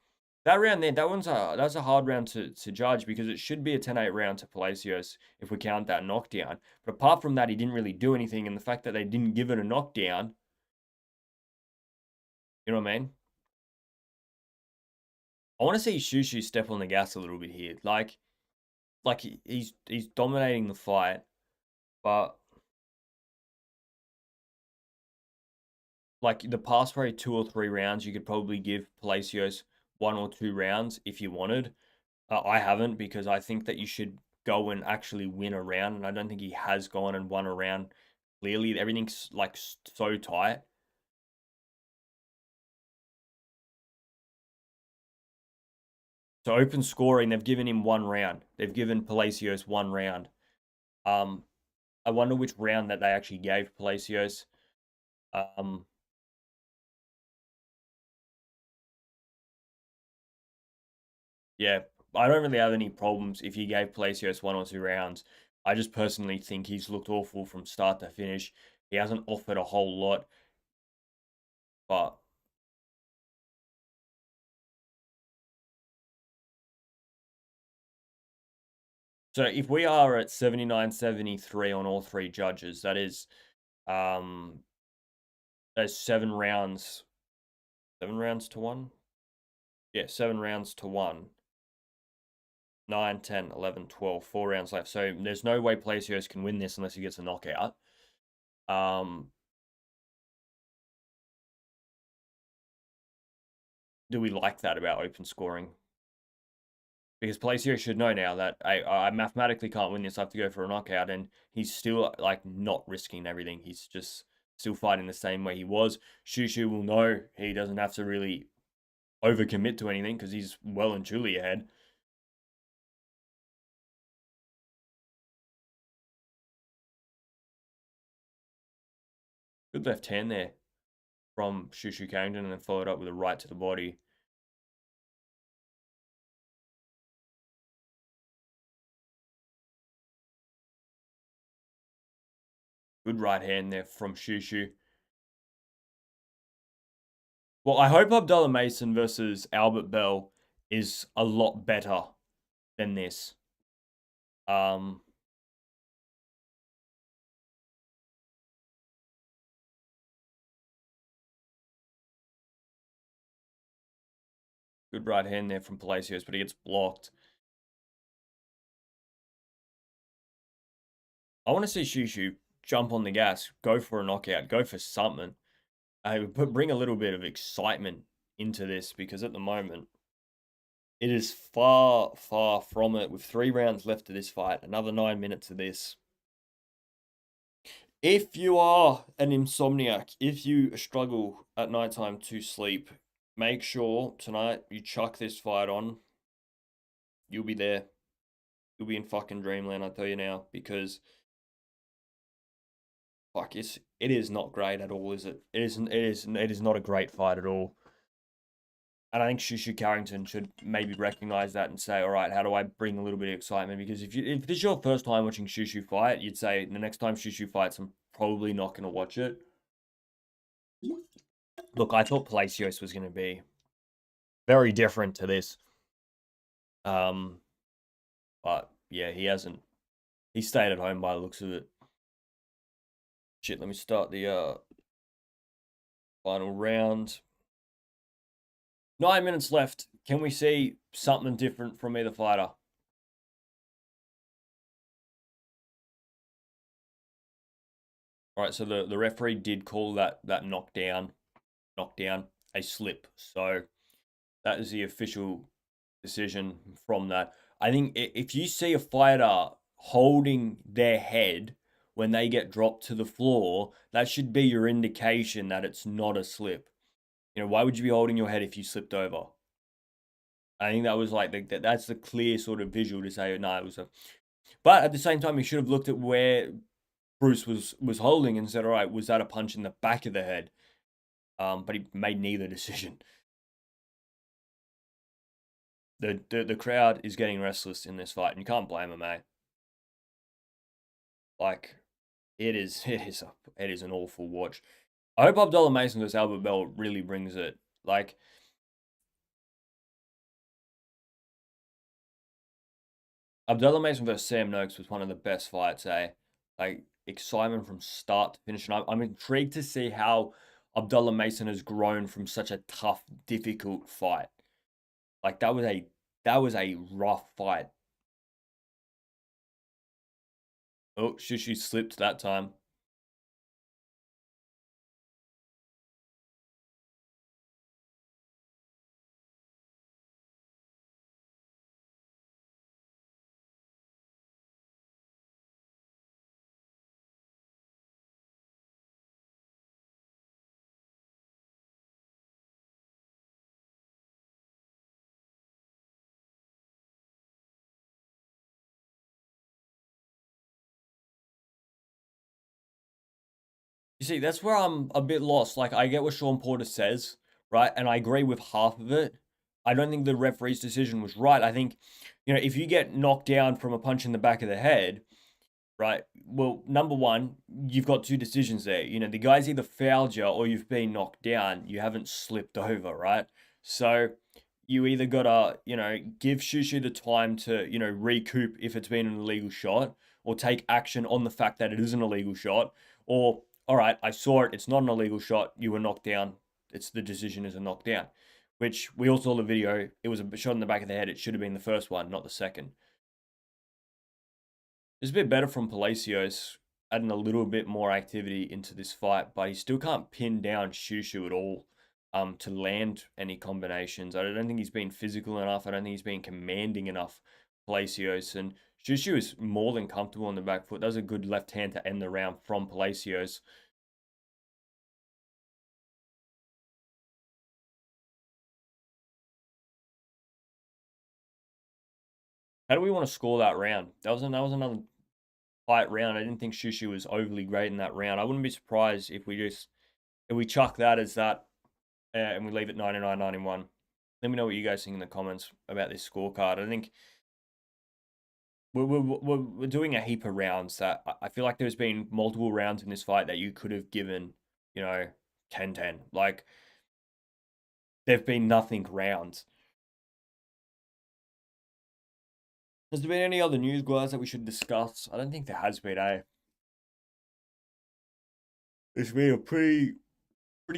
that round there, that's a hard round to judge because it should be a 10-8 round to Palacios if we count that knockdown. But apart from that, he didn't really do anything, and the fact that they didn't give it a knockdown, you know what I mean? I want to see Shushu step on the gas a little bit here, like he's dominating the fight, but like the past probably 2 or 3 rounds, you could probably give Palacios 1 or 2 rounds if you wanted. I haven't because I think that you should go and actually win a round, and I don't think he has gone and won a round. Clearly, everything's like so tight. So open scoring, they've given him 1 round. They've given Palacios 1 round. Um, I wonder which round that they actually gave Palacios. Um, yeah, I don't really have any problems if you gave Palacios 1 or 2 rounds. I just personally think he's looked awful from start to finish. He hasn't offered a whole lot, but so if we are at 79-73 on all 3 judges, um that's 7 rounds. 7 rounds to one? Yeah, 7 rounds to one. 9, 10, 11, 12, 4 rounds left. So there's no way Palacios can win this unless he gets a knockout. Do we like that about open scoring? Because Palacios should know now that I mathematically can't win this. I have to go for a knockout, and he's still like not risking everything. He's just still fighting the same way he was. Shushu will know he doesn't have to really overcommit to anything because he's well and truly ahead. Good left hand there from Shushu Carrington, and then followed up with a right to the body. Good right hand there from Shushu. Well, I hope Abdullah Mason versus Albert Bell is a lot better than this. Um, Good right hand there from Palacios, but he gets blocked. I want to see Shushu jump on the gas, go for a knockout, go for something. But bring a little bit of excitement into this because at the moment it is far, far from it. With 3 rounds left to this fight, another 9 minutes of this. If you are an insomniac, if you struggle at nighttime to sleep, make sure tonight you chuck this fight on. You'll be there. You'll be in fucking dreamland, I tell you now, because fuck, it is not great at all, is it? It is not a great fight at all. And I think Shushu Carrington should maybe recognize that and say, all right, how do I bring a little bit of excitement? Because if this is your first time watching Shushu fight, you'd say the next time Shushu fights, I'm probably not going to watch it. Look, I thought Palacios was going to be very different to this. But yeah, he hasn't. He stayed at home by the looks of it. Shit, let me start the final round. 9 minutes left. Can we see something different from either fighter? All right, so the referee did call that knockdown a slip. So that is the official decision from that. I think if you see a fighter holding their head when they get dropped to the floor, that should be your indication that it's not a slip. You know, why would you be holding your head if you slipped over? I think that was like that's the clear sort of visual to say, no, it was a. But at the same time, you should have looked at where Bruce was holding and said, all right, was that a punch in the back of the head? But he made neither decision. The crowd is getting restless in this fight, and you can't blame them, eh? Like, it is an awful watch. I hope Abdullah Mason versus Albert Bell really brings it. Like, Abdullah Mason versus Sam Noakes was one of the best fights, eh? Like, excitement from start to finish. And I'm intrigued to see how Abdullah Mason has grown from such a tough, difficult fight. Like, that was a rough fight. Oh, Shushu slipped that time. You see, that's where I'm a bit lost. Like, I get what Sean Porter says, right? And I agree with half of it. I don't think the referee's decision was right. I think, if you get knocked down from a punch in the back of the head, right? Well, number one, you've got two decisions there. The guy's either fouled you or you've been knocked down. You haven't slipped over, right? So you either gotta, give Shushu the time to, recoup if it's been an illegal shot, or take action on the fact that it is an illegal shot, or all right, I saw it, it's not an illegal shot, you were knocked down. It's the decision is a knockdown. Which we all saw the video. It was a shot in the back of the head. It should have been the first one, not the second. It's a bit better from Palacios, adding a little bit more activity into this fight, but he still can't pin down Shushu at all to land any combinations. I don't think he's been physical enough. I don't think he's been commanding enough, Palacios. And Shushu is more than comfortable on the back foot. That was a good left hand to end the round from Palacios. How do we want to score that round? That was another fight round. I didn't think Shushu was overly great in that round. I wouldn't be surprised if we chuck that as that and we leave it 99-91. Let me know what you guys think in the comments about this scorecard. I think we're doing a heap of rounds that I feel like there's been multiple rounds in this fight that you could have given, 10-10. Like, there've been nothing rounds. Has there been any other news, guys, that we should discuss? I don't think there has been, eh? It's been a pretty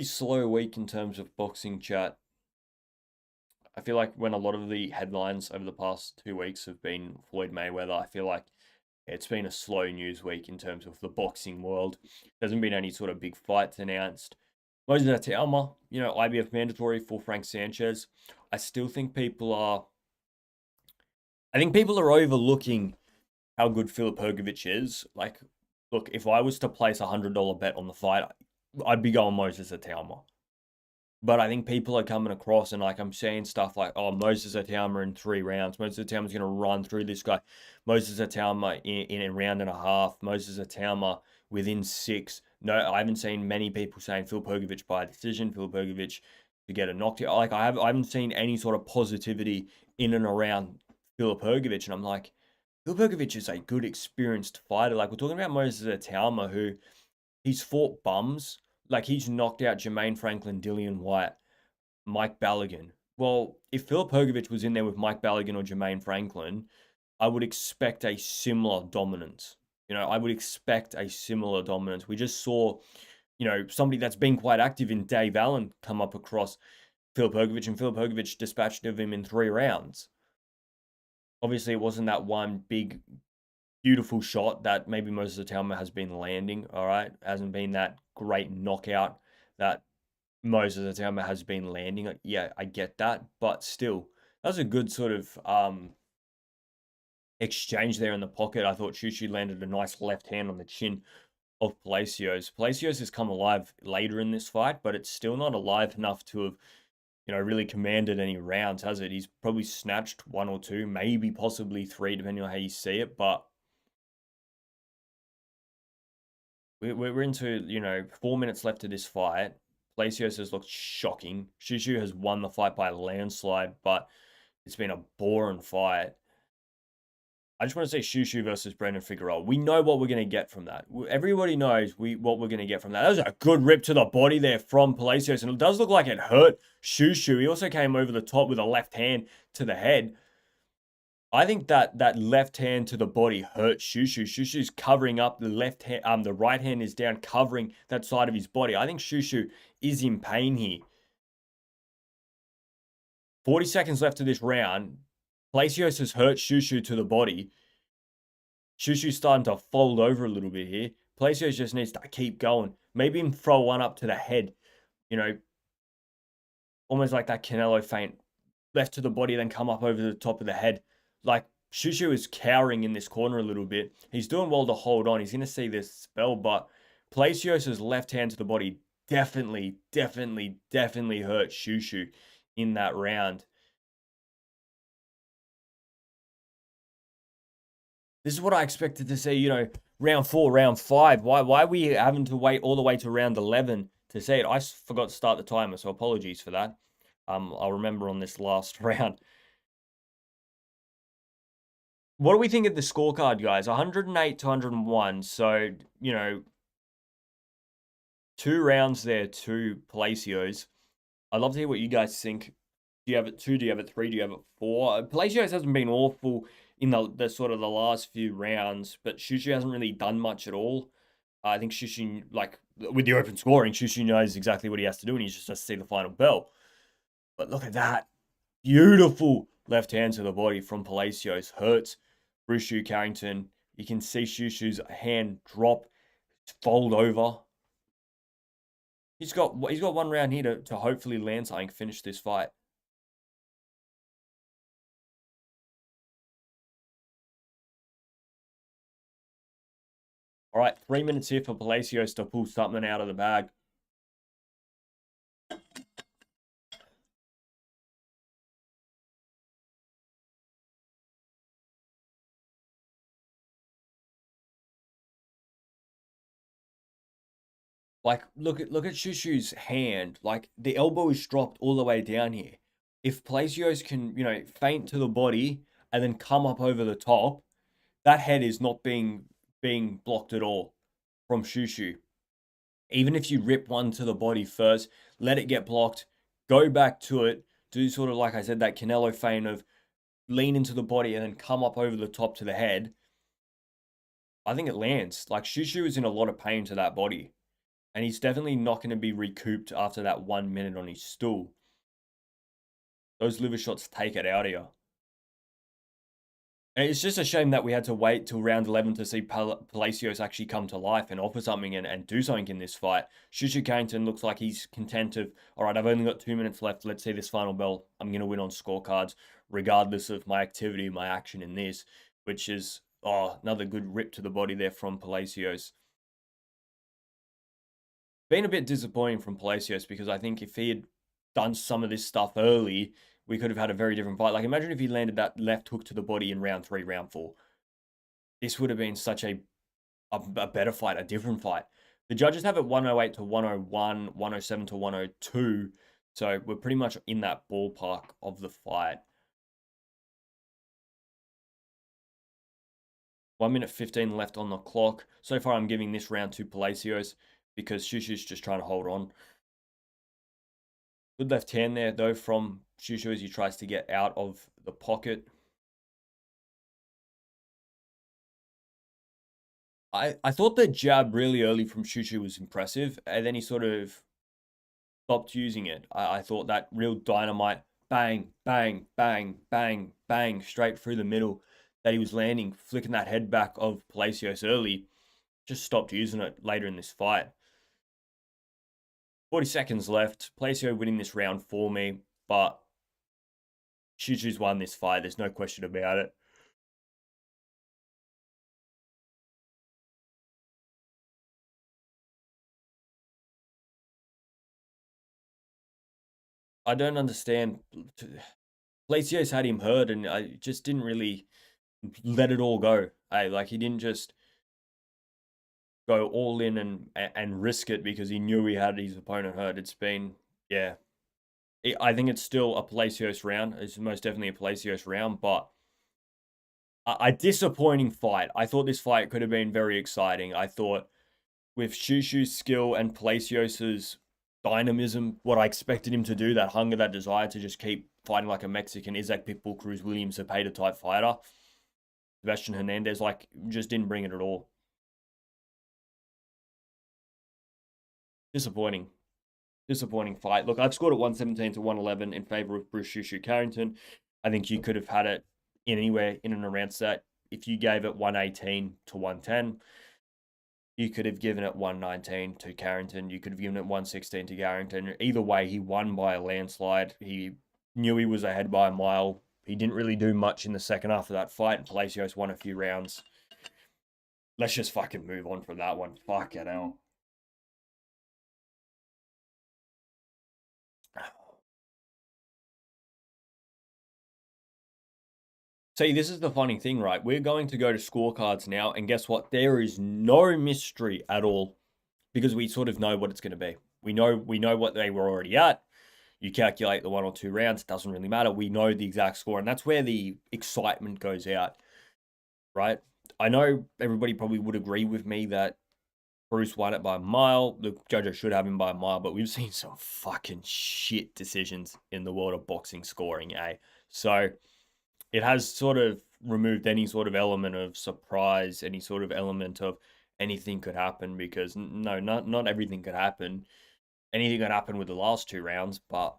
slow week in terms of boxing chat. I feel like when a lot of the headlines over the past 2 weeks have been Floyd Mayweather, I feel like it's been a slow news week in terms of the boxing world. There hasn't been any sort of big fights announced. Moses Atauma, IBF mandatory for Frank Sanchez. I still think I think people are overlooking how good Filip Hrgović is. Like, look, if I was to place $100 bet on the fight, I'd be going Moses Atauma. But I think people are coming across and like I'm saying stuff like, oh, Moses Atauma in 3 rounds. Moses Atauma's going to run through this guy. Moses Atauma in a round and a half. Moses Atauma within 6. No, I haven't seen many people saying Filip Hrgović by decision. Filip Hrgović to get a knockout. Like I haven't seen any sort of positivity in and around Filip Hrgović. And I'm like, Filip Hrgović is a good, experienced fighter. Like we're talking about Moses Atauma, who he's fought bums. Like, he's knocked out Jermaine Franklin, Dillian White, Mike Balogun. Well, if Filip Hrgović was in there with Mike Balogun or Jermaine Franklin, I would expect a similar dominance. I would expect a similar dominance. We just saw, somebody that's been quite active in Dave Allen come up across Filip Hrgović, and Filip Hrgović dispatched of him in 3 rounds. Obviously, it wasn't that one big beautiful shot that maybe Moses Atauma has been landing, all right? Hasn't been that great knockout that Moses Atauma has been landing. Yeah, I get that, but still, that was a good sort of exchange there in the pocket. I thought Shushu landed a nice left hand on the chin of Palacios. Palacios has come alive later in this fight, but it's still not alive enough to have, really commanded any rounds, has it? He's probably snatched 1 or 2, maybe possibly 3, depending on how you see it, but we're into, 4 minutes left of this fight. Palacios has looked shocking. Shushu has won the fight by a landslide, but it's been a boring fight. I just want to say Shushu versus Brendan Figueroa. We know what we're going to get from that. Everybody knows what we're going to get from that. That was a good rip to the body there from Palacios, and it does look like it hurt Shushu. He also came over the top with a left hand to the head. I think that left hand to the body hurts Shushu. Shushu's covering up the left hand. The right hand is down, covering that side of his body. I think Shushu is in pain here. 40 seconds left of this round. Palacios has hurt Shushu to the body. Shushu's starting to fold over a little bit here. Palacios just needs to keep going. Maybe even throw one up to the head. Almost like that Canelo feint. Left to the body, then come up over the top of the head. Like, Shushu is cowering in this corner a little bit. He's doing well to hold on. He's going to see this spell, but Palacios' left hand to the body definitely hurt Shushu in that round. This is what I expected to see, round 4, round 5. Why are we having to wait all the way to round 11 to see it? I forgot to start the timer, so apologies for that. I'll remember on this last round. What do we think of the scorecard, guys? 108 to 101. So, 2 rounds there to Palacios. I'd love to hear what you guys think. Do you have it 2? Do you have it 3? Do you have it 4? Palacios hasn't been awful in the sort of the last few rounds, but Shushu hasn't really done much at all. I think Shushu, like, with the open scoring, Shushu knows exactly what he has to do, and he just has to see the final bell. But look at that. Beautiful left hand to the body from Palacios. Hurts Shushu Carrington. You can see Shushu's hand drop, fold over. He's got 1 round here to hopefully land something, finish this fight. All right, 3 minutes here for Palacios to pull something out of the bag. Like, look at Shushu's hand. Like, the elbow is dropped all the way down here. If Palacios can, feint to the body and then come up over the top, that head is not being blocked at all from Shushu. Even if you rip one to the body first, let it get blocked, go back to it, do sort of, like I said, that Canelo feint of lean into the body and then come up over the top to the head. I think it lands. Like, Shushu is in a lot of pain to that body. And he's definitely not going to be recouped after that 1 minute on his stool. Those liver shots take it out of you. And it's just a shame that we had to wait till round 11 to see Palacios actually come to life and offer something and do something in this fight. Shushu Carrington looks like he's content of, all right, I've only got 2 minutes left. Let's see this final bell. I'm going to win on scorecards, regardless of my activity, my action in this, which is, oh, another good rip to the body there from Palacios. Been a bit disappointing from Palacios because I think if he had done some of this stuff early, we could have had a very different fight. Like, imagine if he landed that left hook to the body in round 3, round 4. This would have been such a better fight, a different fight. The judges have it 108 to 101, 107 to 102. So we're pretty much in that ballpark of the fight. 1 minute 15 left on the clock. So far, I'm giving this round to Palacios because Shushu's just trying to hold on. Good left hand there, though, from Shushu as he tries to get out of the pocket. I thought the jab really early from Shushu was impressive, and then he sort of stopped using it. I thought that real dynamite, bang, bang, bang, bang, bang, straight through the middle that he was landing, flicking that head back of Palacios early, just stopped using it later in this fight. 40 seconds left. Palacios winning this round for me, but Shushu's won this fight. There's no question about it. I don't understand. Palacios had him hurt, and I just didn't really let it all go. Like, he didn't just go all in and risk it because he knew he had his opponent hurt. It's been, yeah. I think it's still a Palacios round. It's most definitely a Palacios round, but a disappointing fight. I thought this fight could have been very exciting. I thought with Shushu's skill and Palacios's dynamism, what I expected him to do, that hunger, that desire to just keep fighting like a Mexican, Isaac Pitbull Cruz Williams, Zepeda type fighter, Sebastian Hernandez, like, just didn't bring it at all. Disappointing. Disappointing fight. Look, I've scored at 117 to 111 in favor of Bruce Shushu Carrington. I think you could have had it in anywhere in and around that. If you gave it 118 to 110, you could have given it 119 to Carrington. You could have given it 116 to Carrington. Either way, he won by a landslide. He knew he was ahead by a mile. He didn't really do much in the second half of that fight, and Palacios won a few rounds. Let's just fucking move on from that one. Fuck it hell. See, this is the funny thing, right? We're going to go to scorecards now, and guess what? There is no mystery at all because we sort of know what it's going to be. We know what they were already at. You calculate the 1 or 2 rounds, it doesn't really matter. We know the exact score, and that's where the excitement goes out, right? I know everybody probably would agree with me that Bruce won it by a mile. The judges should have him by a mile, but we've seen some fucking shit decisions in the world of boxing scoring, eh? So it has sort of removed any sort of element of surprise, any sort of element of anything could happen, because no, not everything could happen. Anything could happen with the last 2 rounds, but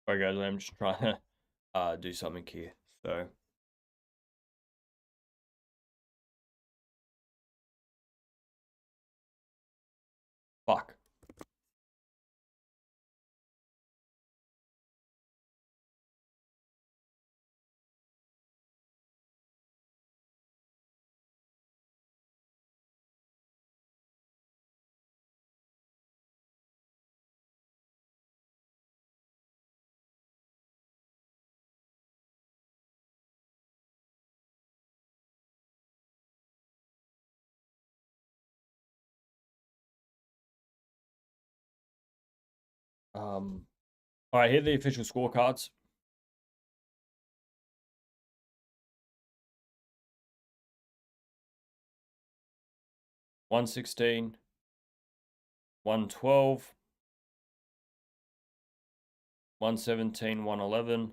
sorry guys, I'm just trying to do something here. So Fuck. All right, here are the official scorecards. One 112, 117, 111,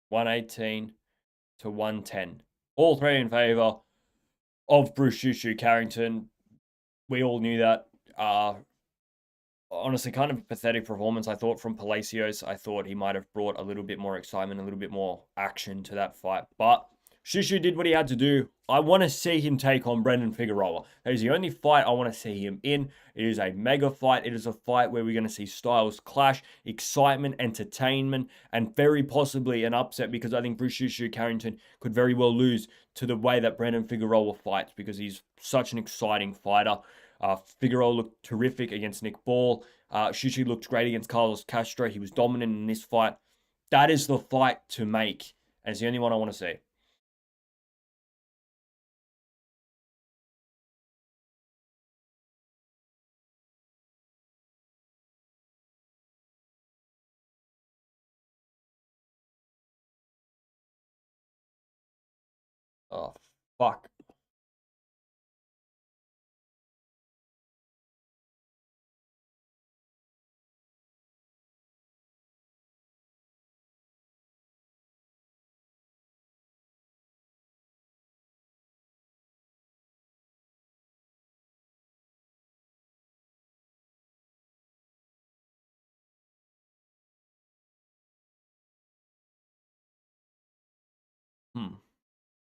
118 to 110. All three in favor of Bruce Shushu Carrington. We all knew that. Honestly, kind of pathetic performance, I thought, from Palacios. I thought he might have brought a little bit more excitement, a little bit more action to that fight. But Shushu did what he had to do. I want to see him take on Brendan Figueroa. That is the only fight I want to see him in. It is a mega fight. It is a fight where we're going to see styles clash, excitement, entertainment, and very possibly an upset, because I think Bruce Shushu Carrington could very well lose to the way that Brendan Figueroa fights, because he's such an exciting fighter. Figueroa looked terrific against Nick Ball. Shushu looked great against Carlos Castro. He was dominant in this fight. That is the fight to make, and it's the only one I want to see. Oh, fuck.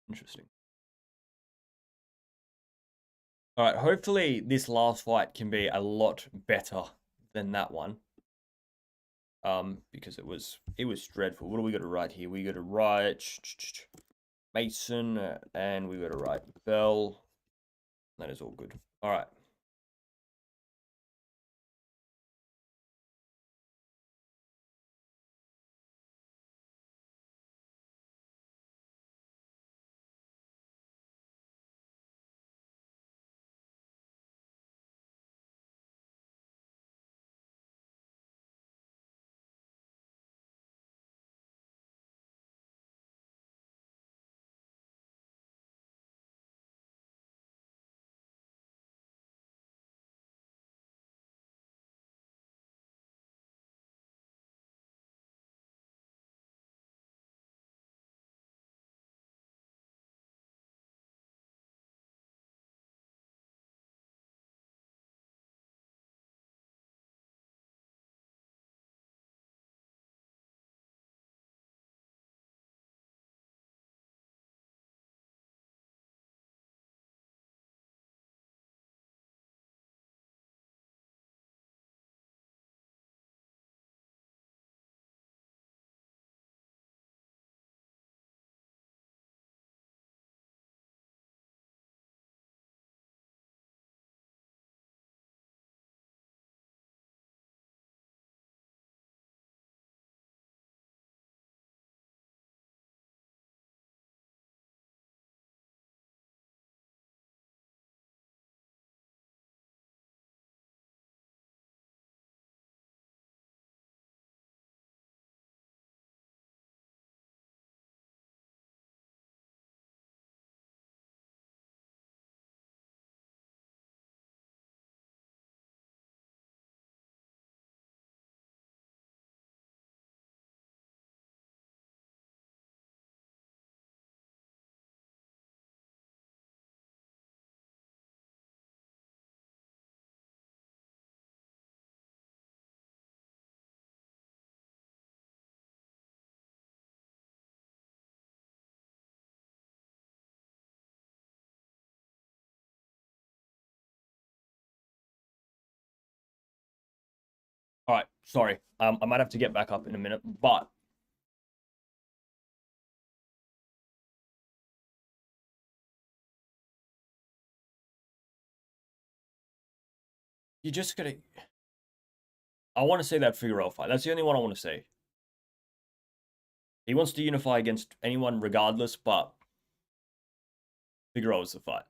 Interesting. All right, hopefully this last fight can be a lot better than that one. Because it was dreadful. What do we got to write here? We got to write Mason, and we got to write Bell. That is all good. All right. All right, sorry. I might have to get back up in a minute, but you just gotta. I want to see that Figueroa fight. That's the only one I want to see. He wants to unify against anyone regardless, but Figueroa's the fight.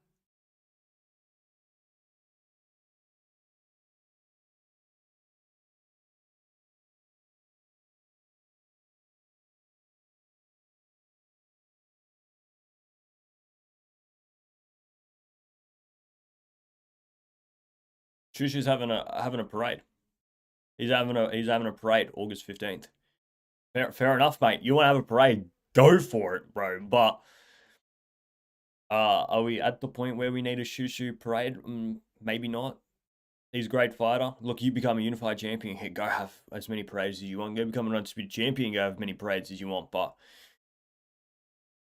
Chushu's having a parade. He's having a parade August 15th. Fair enough, mate. You want to have a parade? Go for it, bro. But are we at the point where we need a Shushu parade? Maybe not. He's a great fighter. Look, you become a unified champion. Hey, go have as many parades as you want. Go become an undisputed champion. Go have many parades as you want. But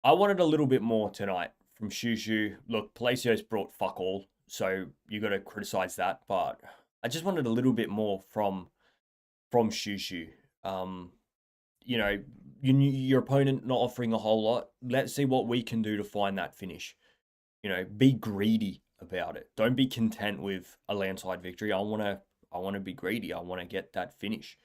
I wanted a little bit more tonight from Shushu. Look, Palacios brought fuck all, so you got to criticize that. But I just wanted a little bit more from Shushu. Um, you know, your opponent not offering a whole lot. Let's see what we can do to find that finish. You know, be greedy about it. Don't be content with a landslide victory. I wanna be greedy. I wanna get that finish.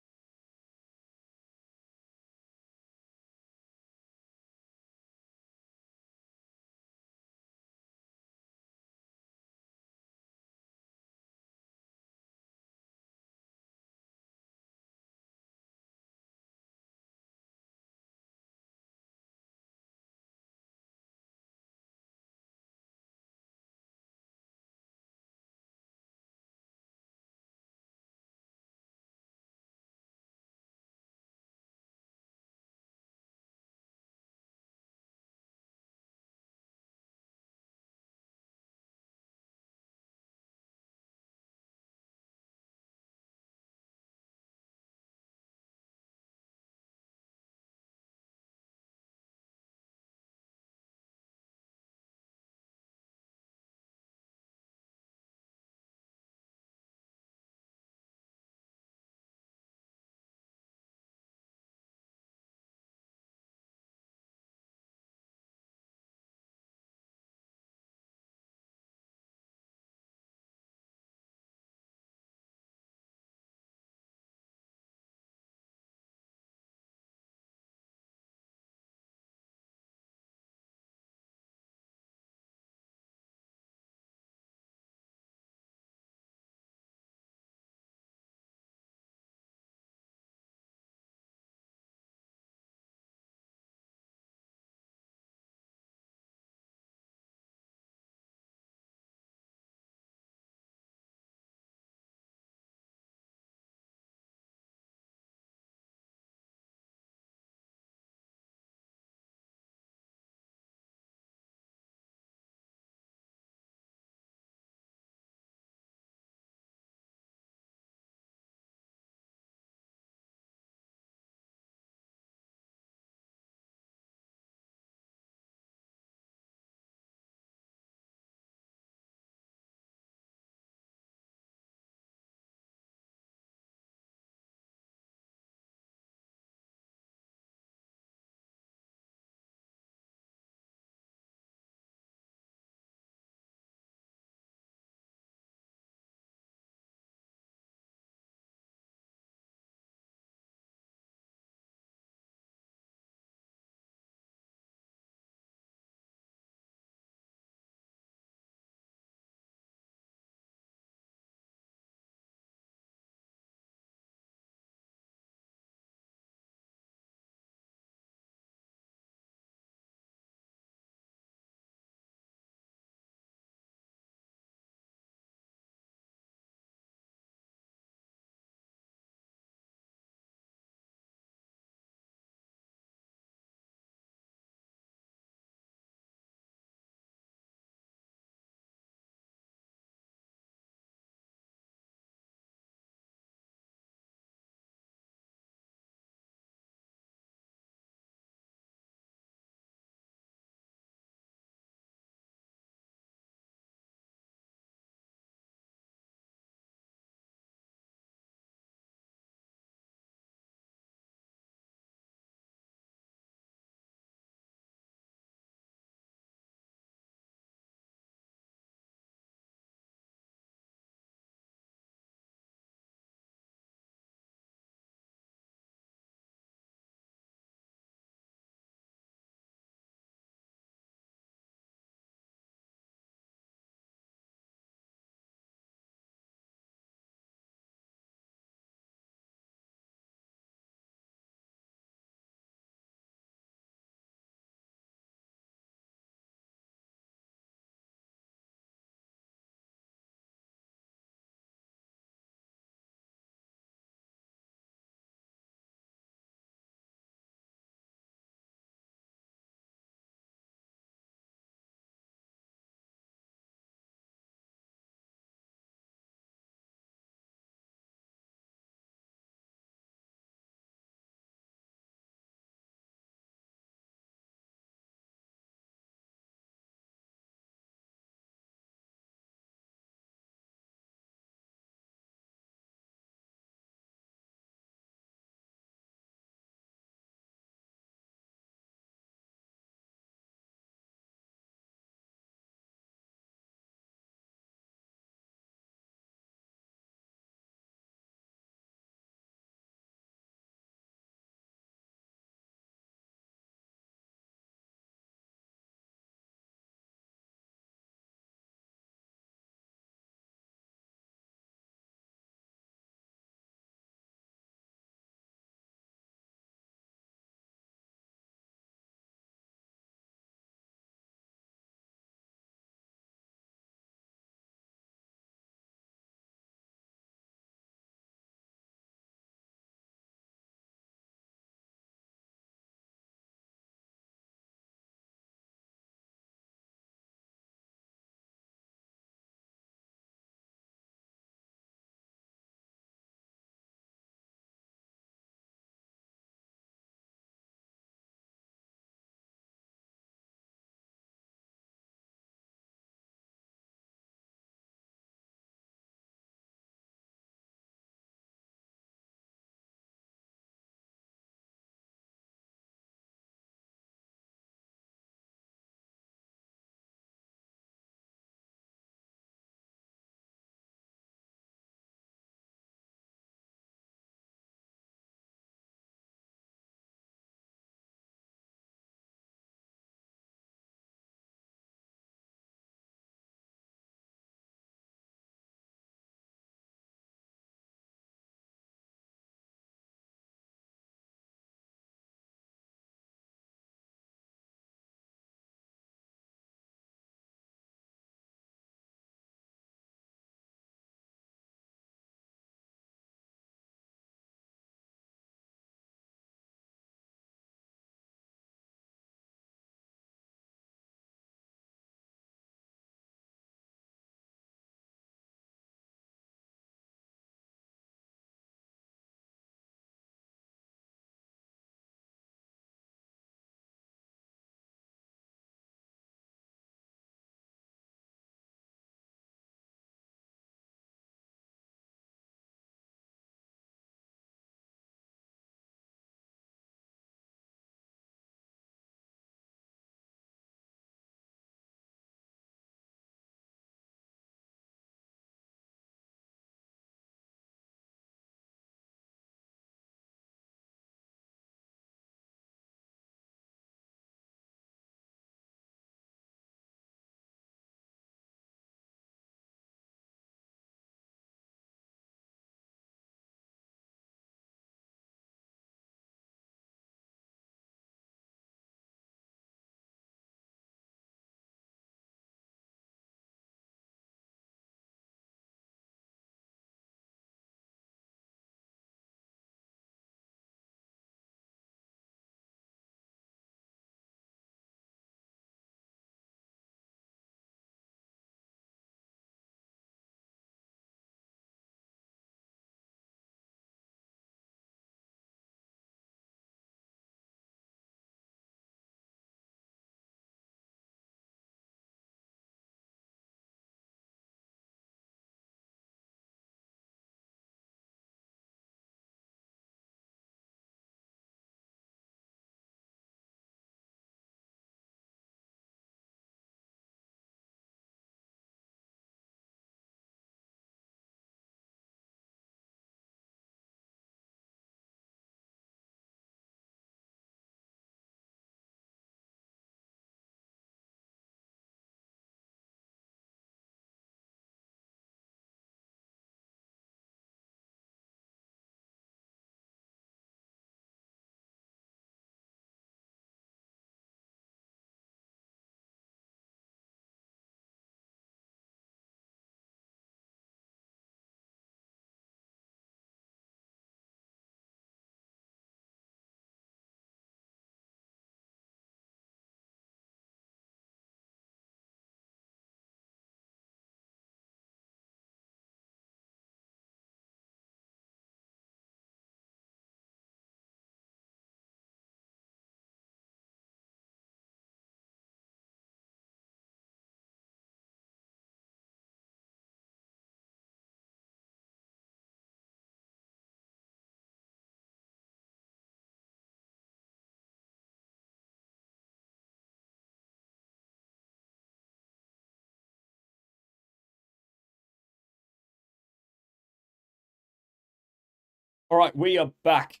All right, we are back.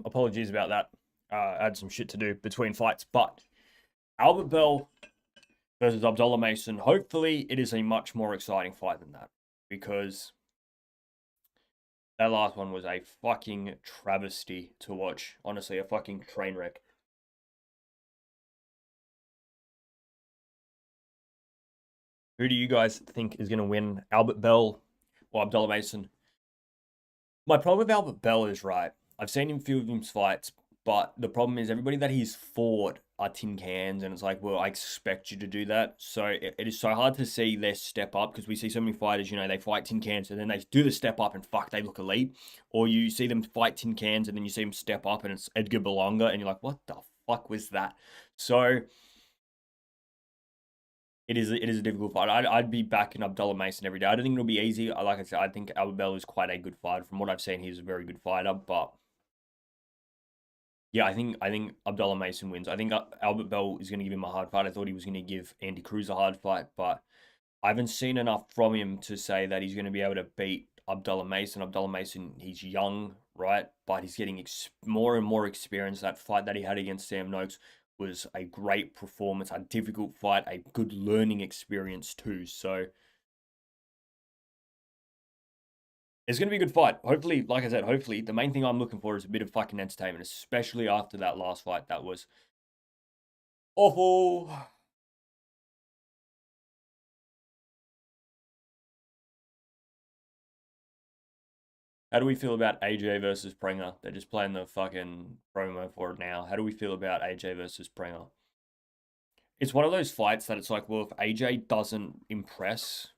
Apologies about that. I had some shit to do between fights, but Albert Bell versus Abdullah Mason. Hopefully, it is a much more exciting fight than that because that last one was a fucking travesty to watch. Honestly, a fucking train wreck. Who do you guys think is going to win, Albert Bell or Abdullah Mason? My problem with Albert Bell is right. I've seen him few of his fights, but the problem is everybody that he's fought are tin cans, and it's like, well, I expect you to do that. So it is so hard to see their step up because we see so many fighters, they fight tin cans and then they do the step up and fuck, they look elite. Or you see them fight tin cans and then you see them step up and it's Edgar Berlanga and you're like, what the fuck was that? So it is a difficult fight. I'd be backing Abdullah Mason every day. I don't think it'll be easy. Like I said, I think Albert Bell is quite a good fighter. From what I've seen, he's a very good fighter. But yeah, I think Abdullah Mason wins. I think Albert Bell is going to give him a hard fight. I thought he was going to give Andy Cruz a hard fight, but I haven't seen enough from him to say that he's going to be able to beat Abdullah Mason. Abdullah Mason, he's young, right? But he's getting more and more experience. That fight that he had against Sam Noakes was a great performance, a difficult fight, a good learning experience too. So it's going to be a good fight. Hopefully, like I said, hopefully the main thing I'm looking for is a bit of fucking entertainment, especially after that last fight that was awful. How do we feel about AJ versus Prenger? They're just playing the fucking promo for it now. How do we feel about AJ versus Prenger? It's one of those fights that it's like, well, if AJ doesn't impress,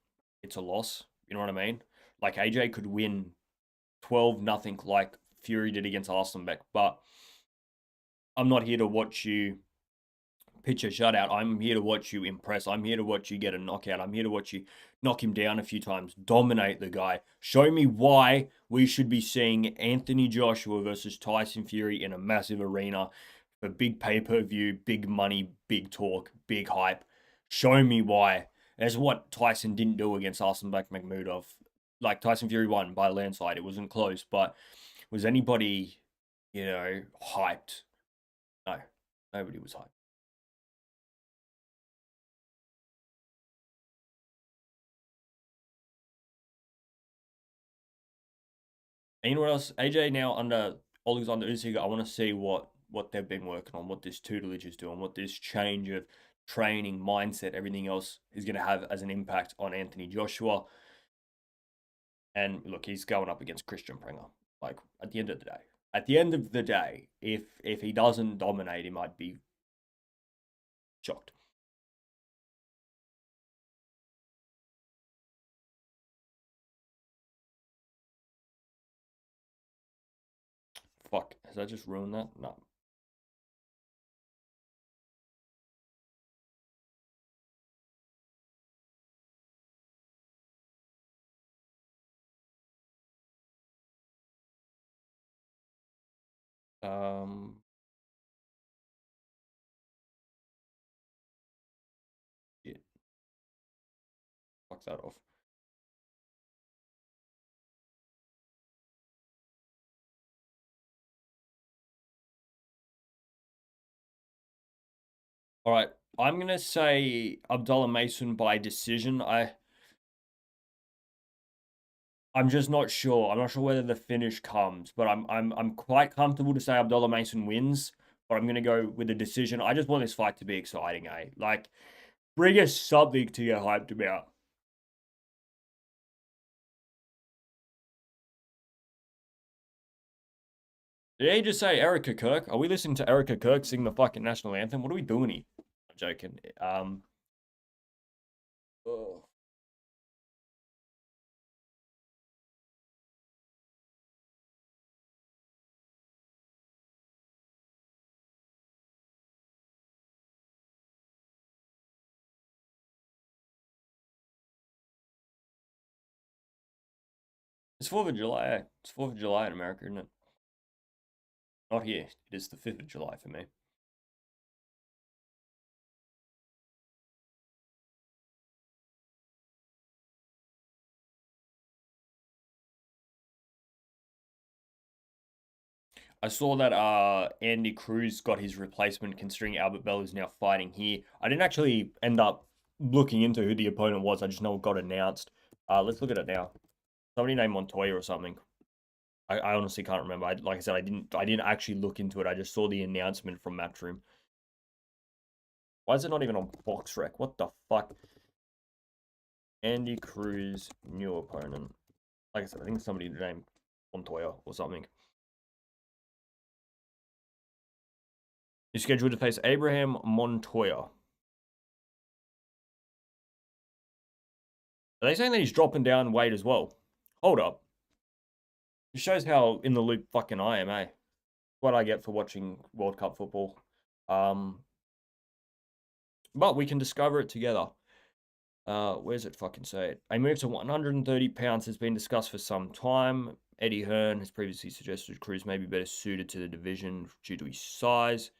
it's a loss. You know what I mean? Like AJ could win 12 nothing like Fury did against Arslanbek, but I'm not here to watch you pitch a shutout. I'm here to watch you impress. I'm here to watch you get a knockout. I'm here to watch you knock him down a few times, dominate the guy. Show me why we should be seeing Anthony Joshua versus Tyson Fury in a massive arena for big pay-per-view, big money, big talk, big hype. Show me why. That's what Tyson didn't do against Arslanbek Makhmudov. Like Tyson Fury won by a landslide. It wasn't close, but was anybody, hyped? No, nobody was hyped. And you know what else? AJ now under Alexander Usyk. I want to see what they've been working on, what this tutelage is doing, what this change of training, mindset, everything else is going to have as an impact on Anthony Joshua. And look, he's going up against Christian Prenger. Like at the end of the day, if he doesn't dominate, he might be shocked. Fuck, has that just ruined that? No. Um, yeah, fuck that off. All right, I'm gonna say Abdullah Mason by decision. I'm just not sure. I'm not sure whether the finish comes, but I'm quite comfortable to say Abdullah Mason wins. But I'm gonna go with a decision. I just want this fight to be exciting, eh? Like, bring us something to get hyped about. Did he just say Erica Kirk? Are we listening to Erica Kirk sing the fucking national anthem? What are we doing here? I'm joking. Oh. It's 4th of July. Eh? It's 4th of July in America, isn't it? Not here. It is the 5th of July for me. I saw that Andy Cruz got his replacement, considering Albert Bell is now fighting here. I didn't actually end up looking into who the opponent was. I just know it got announced. Let's look at it now. Somebody named Montoya or something. I honestly can't remember. Like I said, I didn't actually look into it. I just saw the announcement from Matchroom. Why is it not even on BoxRec? What the fuck? Andy Cruz, new opponent. Like I said, I think somebody named Montoya or something. He's scheduled to face Abraham Montoya. Are they saying that he's dropping down weight as well? Hold up. It shows how in the loop fucking I am, eh? What I get for watching World Cup football. But we can discover it together. Where's it fucking say it? A move to 130 pounds has been discussed for some time. Eddie Hearn has previously suggested Cruz may be better suited to the division due to his size.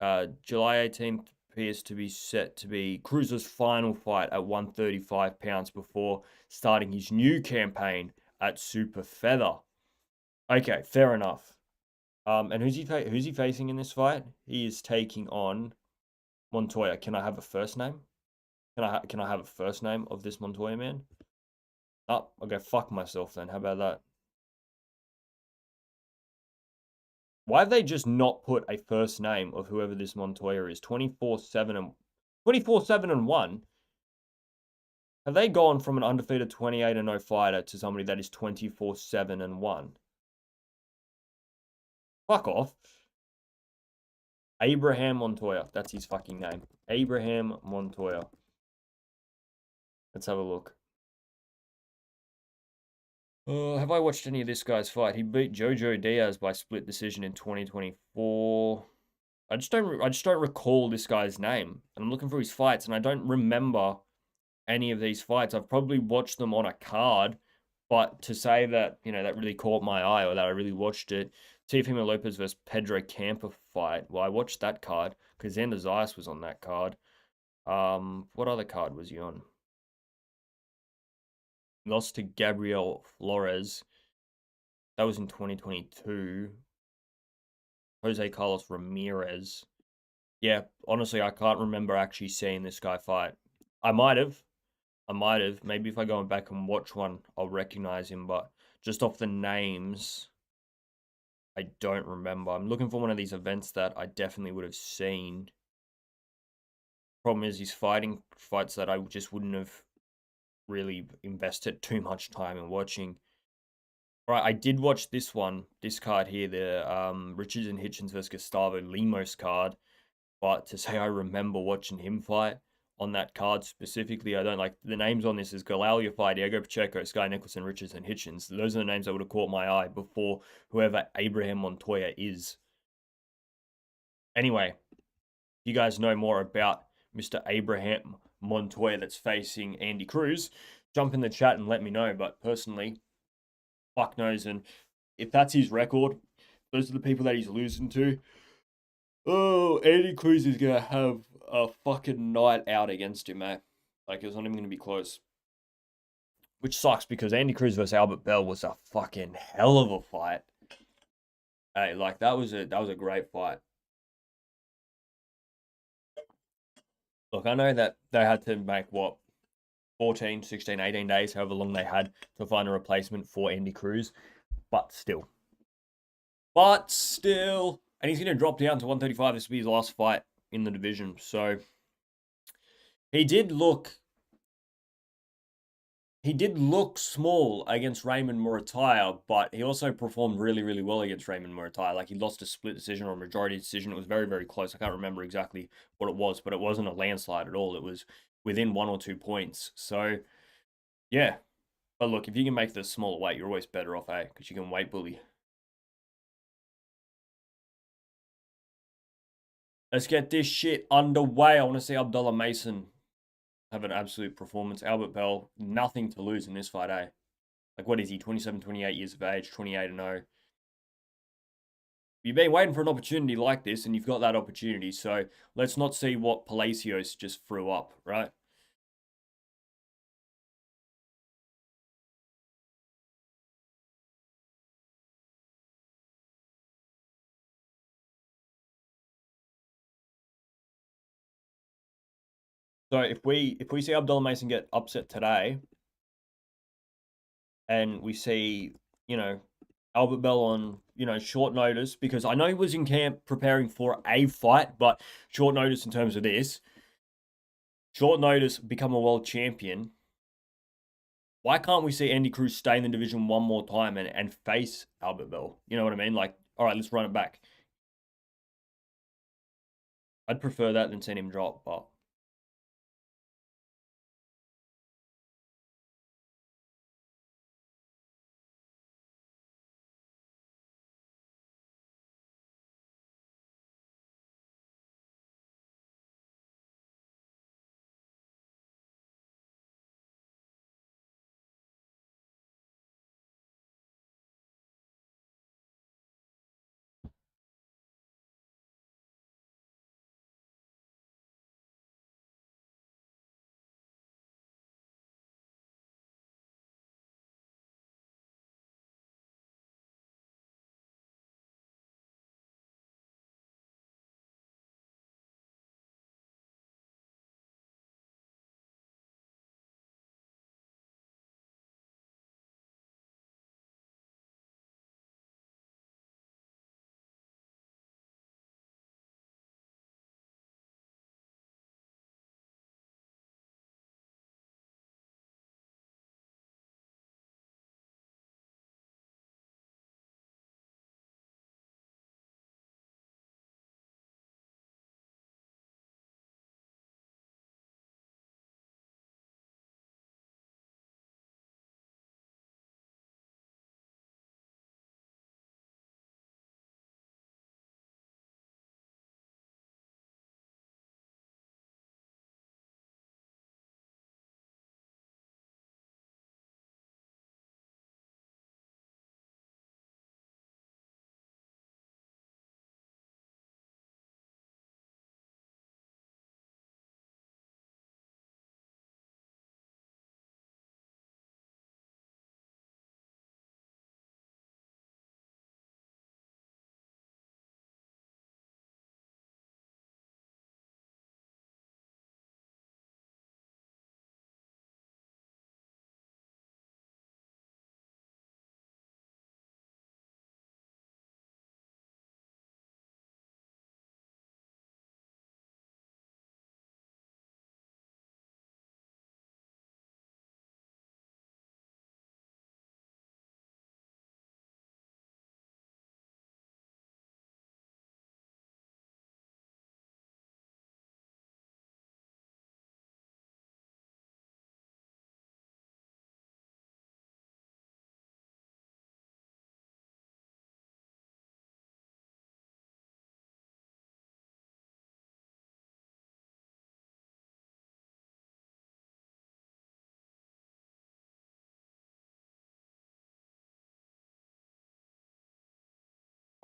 July 18th appears to be set to be Cruz's final fight at 135 pounds before starting his new campaign at Super Feather. Okay, fair enough. And who's he facing in this fight? He is taking on Montoya. Can I have a first name? Can I have a first name of this Montoya man? Oh, I'll go fuck myself then. How about that? Why have they just not put a first name of whoever this Montoya is? 24-7 and 1. Have they gone from an undefeated 28-0 fighter to somebody that is 24-7 and 1? Fuck off. Abraham Montoya. That's his fucking name. Abraham Montoya. Let's have a look. Have I watched any of this guy's fight? He beat Jojo Diaz by split decision in 2024. I just don't recall this guy's name. And I'm looking for his fights, and I don't remember any of these fights. I've probably watched them on a card, but to say that, that really caught my eye or that I really watched it, Teofimo Lopez versus Pedro Campa fight. Well, I watched that card because Xander Zayas was on that card. What other card was he on? Lost to Gabriel Flores. That was in 2022. Jose Carlos Ramirez. Yeah, honestly, I can't remember actually seeing this guy fight. I might have. Maybe if I go back and watch one, I'll recognize him. But just off the names, I don't remember. I'm looking for one of these events that I definitely would have seen. Problem is, he's fighting fights that I just wouldn't have really invested too much time in watching. All right, I did watch this one, this card here, the Richards and Hitchens versus Gustavo Lemos card. But to say I remember watching him fight on that card specifically, I don't like the names on this is Galalia fight, Diego Pacheco, Sky Nicholson, Richards, and Hitchens. Those are the names that would have caught my eye before whoever Abraham Montoya is. Anyway, you guys know more about Mr. Abraham Montoya that's facing Andy Cruz, jump in the chat and let me know. But personally, fuck knows. And if that's his record, those are the people that he's losing to. Oh, Andy Cruz is going to have a fucking night out against him, mate. Like, it's not even going to be close. Which sucks because Andy Cruz versus Albert Bell was a fucking hell of a fight. Hey, like, that was a great fight. Look, I know that they had to make, 14, 16, 18 days, however long they had to find a replacement for Andy Cruz. But still. And he's going to drop down to 135. This will be his last fight in the division. So, he did look small against Raymond Murataya, but he also performed really, really well against Raymond Murataya. Like, he lost a split decision or a majority decision. It was very, very close. I can't remember exactly what it was, but it wasn't a landslide at all. It was within 1 or 2 points. So, yeah. But look, if you can make the smaller weight, you're always better off, eh? Because you can weight bully. Let's get this shit underway. I want to see Abdullah Mason have an absolute performance. Albert Bell, nothing to lose in this fight, eh? Like, what is he? 27, 28 years of age, 28-0. You've been waiting for an opportunity like this, and you've got that opportunity. So let's not see what Palacios just threw up, right? So if we see Abdullah Mason get upset today, and we see, you know, Albert Bell on, short notice, because I know he was in camp preparing for a fight, but short notice in terms of this, short notice, become a world champion. Why can't we see Andy Cruz stay in the division one more time and face Albert Bell? You know what I mean? Like, all right, let's run it back. I'd prefer that than seeing him drop, but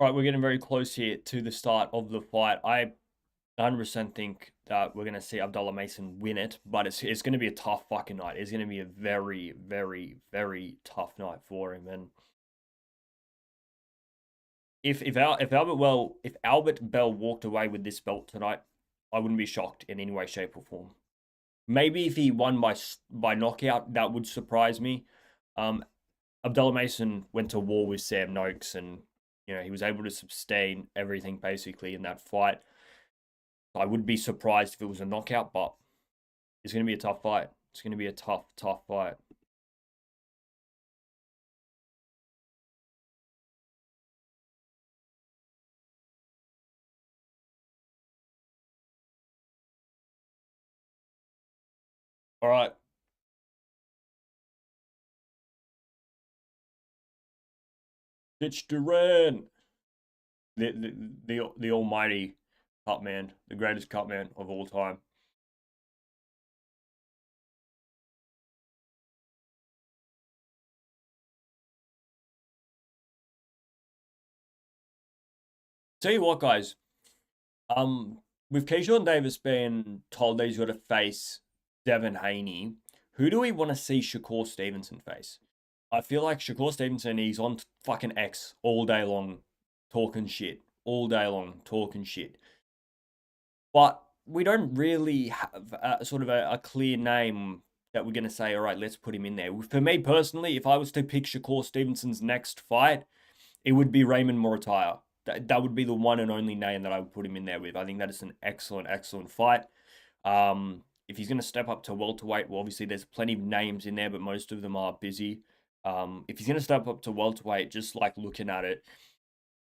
all right, we're getting very close here to the start of the fight. I 100% think that we're going to see Abdullah Mason win it, but it's going to be a tough fucking night. It's going to be a very, very, very tough night for him. And if Albert Bell walked away with this belt tonight, I wouldn't be shocked in any way, shape, or form. Maybe if he won by knockout, that would surprise me. Abdullah Mason went to war with Sam Noakes, and he was able to sustain everything basically in that fight. I would be surprised if it was a knockout, but it's going to be a tough fight. It's going to be a tough, tough fight. All right. It's Duran. The almighty cut man, the greatest cut man of all time. Tell you what, guys. With Keyshawn Davis being told that he's got to face Devin Haney, who do we want to see Shakur Stevenson face? I feel like Shakur Stevenson, he's on fucking X all day long, talking shit. All day long, talking shit. But we don't really have sort of a clear name that we're going to say, all right, let's put him in there. For me personally, if I was to pick Shakur Stevenson's next fight, it would be Raymond Murataya. That would be the one and only name that I would put him in there with. I think that is an excellent, excellent fight. If he's going to step up to welterweight, well, obviously there's plenty of names in there, but most of them are busy. If he's going to step up to welterweight, just like looking at it,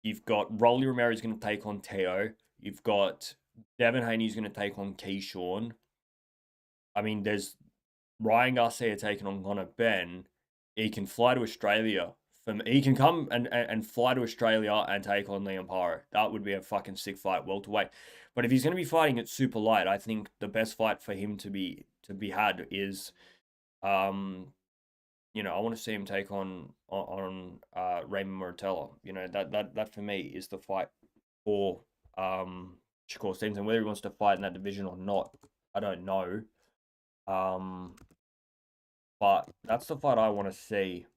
you've got Rolly Romero is going to take on Teo. You've got Devin Haney's going to take on Keyshawn. I mean, there's Ryan Garcia taking on Conor Ben. He can fly to Australia. He can come and fly to Australia and take on Liam Paro. That would be a fucking sick fight, welterweight. But if he's going to be fighting at super light, I think the best fight for him to be had is, I want to see him take on Raymond Muratella. That for me is the fight for Shakur Stevenson. Whether he wants to fight in that division or not, I don't know. But that's the fight I want to see.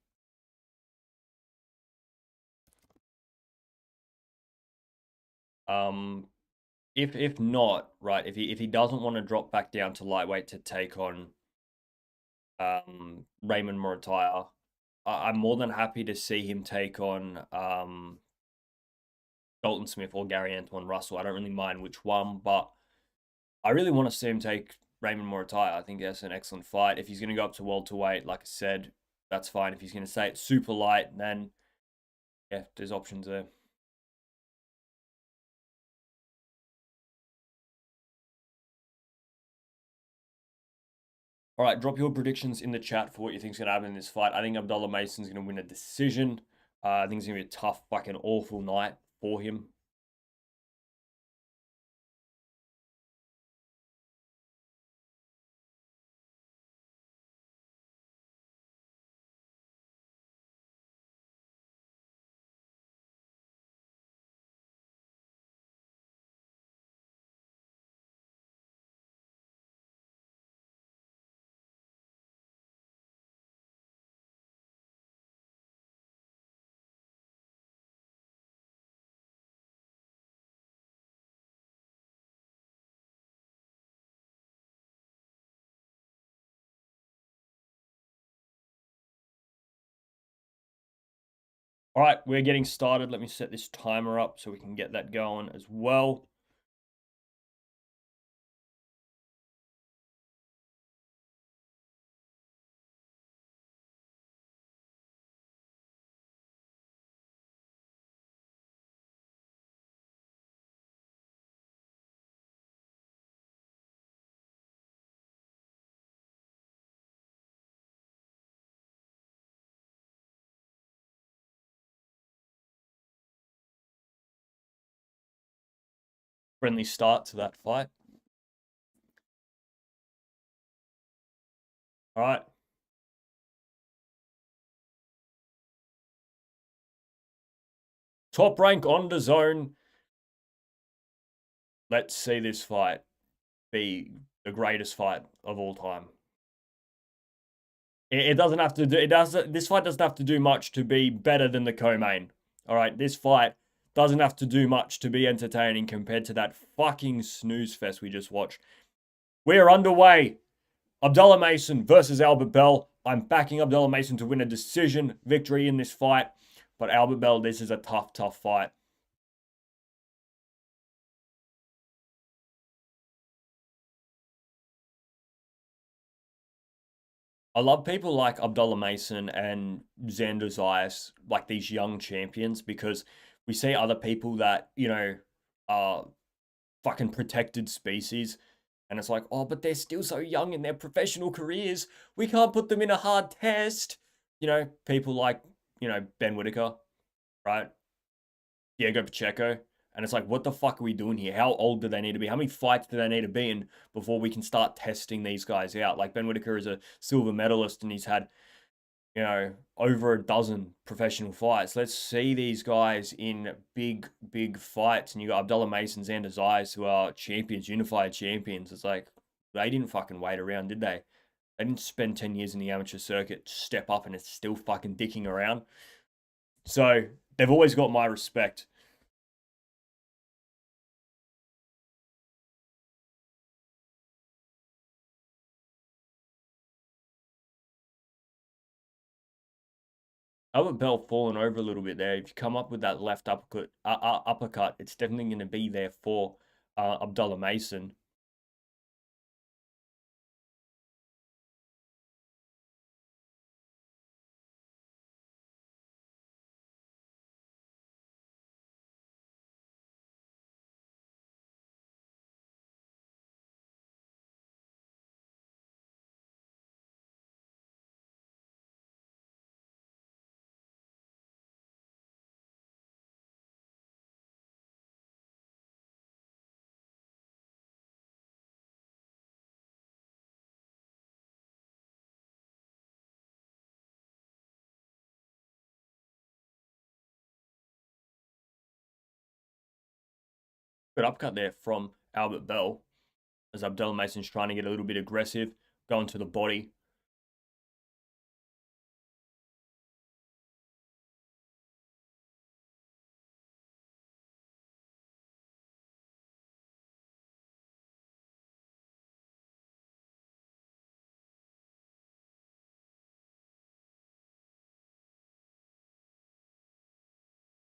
If not, right, if he doesn't want to drop back down to lightweight to take on Raymond Murataya, I'm more than happy to see him take on Dalton Smith or Gary Antoine Russell. I don't really mind which one, but I really want to see him take Raymond Murataya. I think that's an excellent fight. If he's going to go up to welterweight, like I said, that's fine. If he's going to say it's super light, then yeah, there's options there. All right, drop your predictions in the chat for what you think is going to happen in this fight. I think Abdullah Mason's going to win a decision. I think it's going to be a tough, fucking awful night for him. All right, we're getting started. Let me set this timer up so we can get that going as well. Friendly start to that fight. All right. Top rank on the zone. Let's see this fight be the greatest fight of all time. It doesn't have to do. It does. This fight doesn't have to do much to be better than the co-main. All right, this fight doesn't have to do much to be entertaining compared to that fucking snooze fest we just watched. We're underway. Abdullah Mason versus Albert Bell. I'm backing Abdullah Mason to win a decision victory in this fight. But Albert Bell, this is a tough, tough fight. I love people like Abdullah Mason and Xander Zayas, like these young champions, because we see other people that, are fucking protected species. And it's like, oh, but they're still so young in their professional careers. We can't put them in a hard test. People like, Ben Whitaker, right? Diego Pacheco. And it's like, what the fuck are we doing here? How old do they need to be? How many fights do they need to be in before we can start testing these guys out? Like Ben Whitaker is a silver medalist and he's had, over a dozen professional fights. Let's see these guys in big, big fights. And you got Abdullah Mason, Xander Zayas, who are champions, unified champions. It's like, they didn't fucking wait around, did they? They didn't spend 10 years in the amateur circuit, step up, and it's still fucking dicking around. So they've always got my respect. Albert Bell falling over a little bit there. If you come up with that left uppercut, it's definitely going to be there for Abdullah Mason. Good uppercut there from Albert Bell as Abdullah Mason's trying to get a little bit aggressive, going to the body.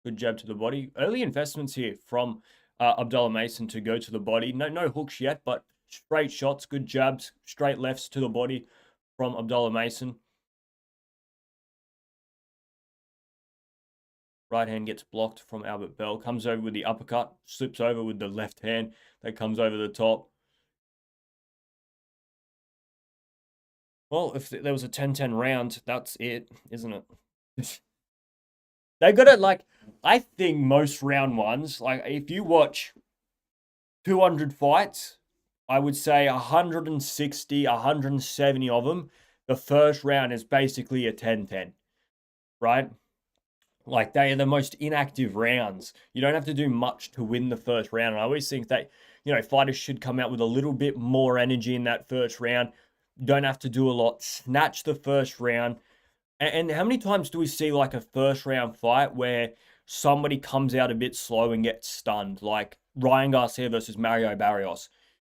Good jab to the body. Early investments here from Abdullah Mason to go to the body. No hooks yet, but straight shots, good jabs, straight lefts to the body from Abdullah Mason. Right hand gets blocked from Albert Bell. Comes over with the uppercut. Slips over with the left hand that comes over the top. Well, if there was a 10-10 round, that's it, isn't it? They got it like, I think most round ones, like if you watch 200 fights, I would say 160, 170 of them, the first round is basically a 10-10, right? Like they are the most inactive rounds. You don't have to do much to win the first round. And I always think that, fighters should come out with a little bit more energy in that first round. Don't have to do a lot. Snatch the first round. And how many times do we see like a first round fight where somebody comes out a bit slow and gets stunned? Like Ryan Garcia versus Mario Barrios.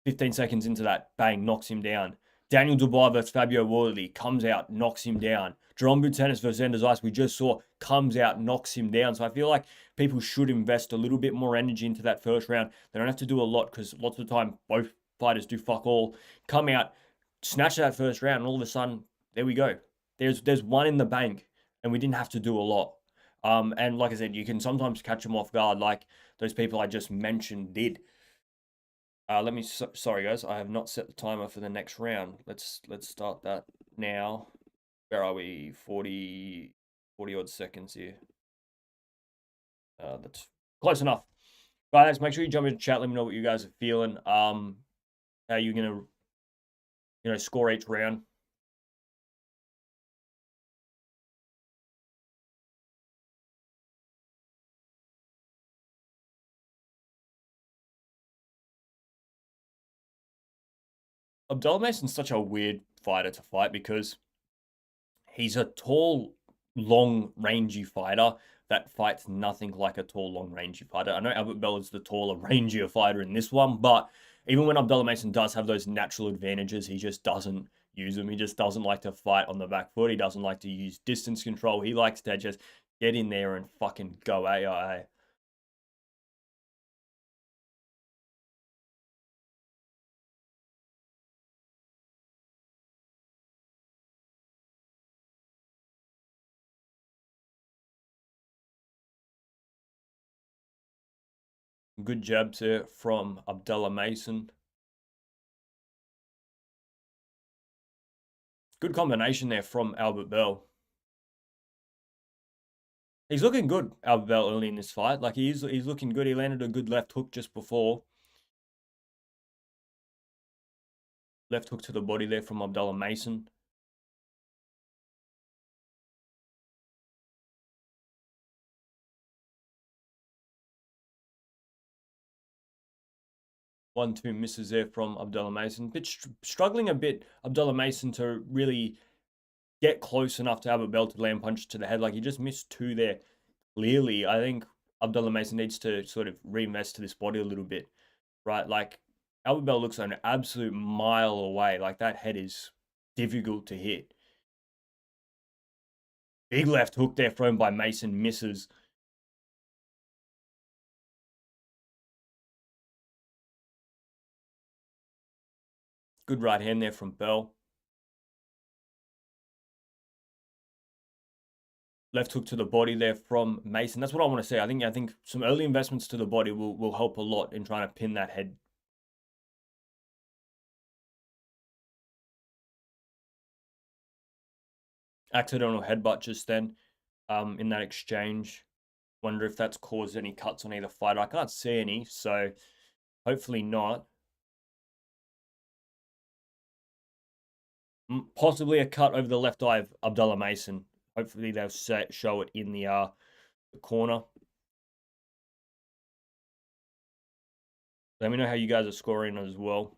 15 seconds into that, bang, knocks him down. Daniel Dubois versus Fabio Wardley comes out, knocks him down. Jerome Butenis versus Anders Ice, we just saw, comes out, knocks him down. So I feel like people should invest a little bit more energy into that first round. They don't have to do a lot because lots of the time both fighters do fuck all. Come out, snatch that first round, and all of a sudden, there we go. There's one in the bank, and we didn't have to do a lot. And like I said, you can sometimes catch them off guard, like those people I just mentioned did. Sorry guys, I have not set the timer for the next round. Let's start that now. Where are we? 40 odd seconds here. That's close enough. Guys, make sure you jump into chat. Let me know what you guys are feeling. How you gonna, score each round. Abdullah Mason's such a weird fighter to fight because he's a tall, long, rangy fighter that fights nothing like a tall, long, rangy fighter. I know Albert Bell is the taller, rangier fighter in this one, but even when Abdullah Mason does have those natural advantages, he just doesn't use them. He just doesn't like to fight on the back foot. He doesn't like to use distance control. He likes to just get in there and fucking go AIA. Good jabs there from Abdullah Mason. Good combination there from Albert Bell. He's looking good, Albert Bell, early in this fight. Like he's looking good. He landed a good left hook just before. Left hook to the body there from Abdullah Mason. One, two misses there from Abdullah Mason. Bit struggling a bit, Abdullah Mason, to really get close enough to Albert Bell to land punch to the head. Like he just missed two there. Clearly, I think Abdullah Mason needs to sort of reinvest to this body a little bit, right? Like Albert Bell looks an absolute mile away. Like that head is difficult to hit. Big left hook there thrown by Mason, misses. Good right hand there from Bell. Left hook to the body there from Mason. That's what I want to say. I think some early investments to the body will help a lot in trying to pin that head. Accidental headbutt just then in that exchange. Wonder if that's caused any cuts on either fighter. I can't see any, so hopefully not. Possibly a cut over the left eye of Abdullah Mason. Hopefully they'll show it in the corner. Let me know how you guys are scoring as well.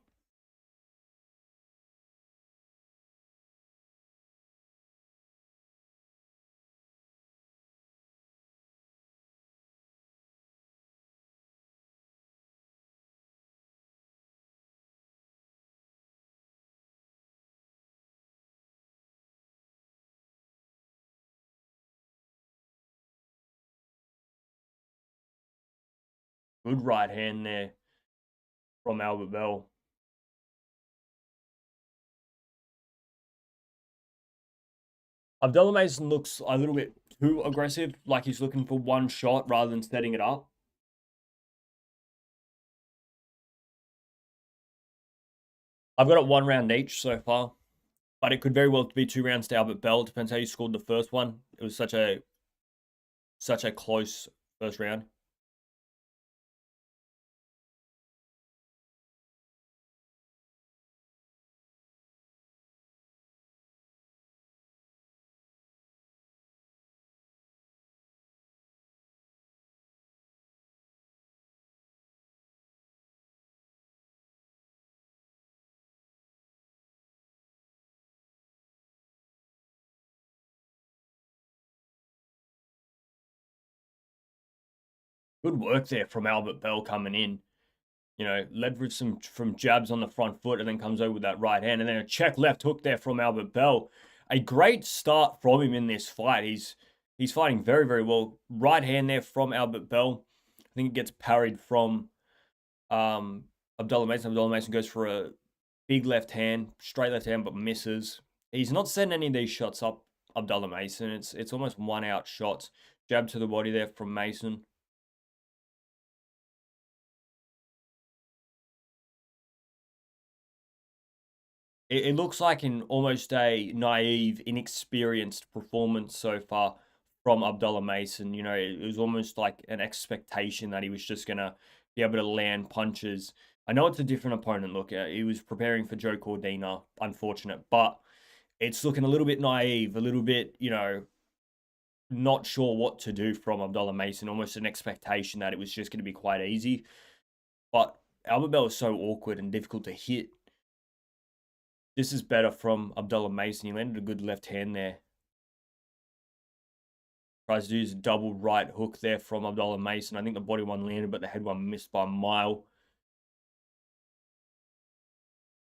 Good right hand there from Albert Bell. Abdullah Mason looks a little bit too aggressive, like he's looking for one shot rather than setting it up. I've got it 1 round each so far, but it could very well be 2 rounds to Albert Bell. It depends how you scored the first one. It was such a close first round. Good work there from Albert Bell coming in. You know, led with some from jabs on the front foot and then comes over with that right hand. And then a check left hook there from Albert Bell. A great start from him in this fight. He's fighting very, very well. Right hand there from Albert Bell. I think it gets parried from Abdullah Mason. Abdullah Mason goes for a big left hand, straight left hand, but misses. He's not setting any of these shots up, Abdullah Mason. It's almost 1-out shots. Jab to the body there from Mason. It looks like an almost a naive, inexperienced performance so far from Abdullah Mason. You know, it was almost like an expectation that he was just going to be able to land punches. I know it's a different opponent. Look, he was preparing for Joe Cordina, unfortunate, but it's looking a little bit naive, a little bit, you know, not sure what to do from Abdullah Mason. Almost an expectation that it was just going to be quite easy. But Albert Bell is so awkward and difficult to hit. This is better from Abdullah Mason. He landed a good left hand there. Tries to use a double right hook there from Abdullah Mason. I think the body one landed, but the head one missed by a mile.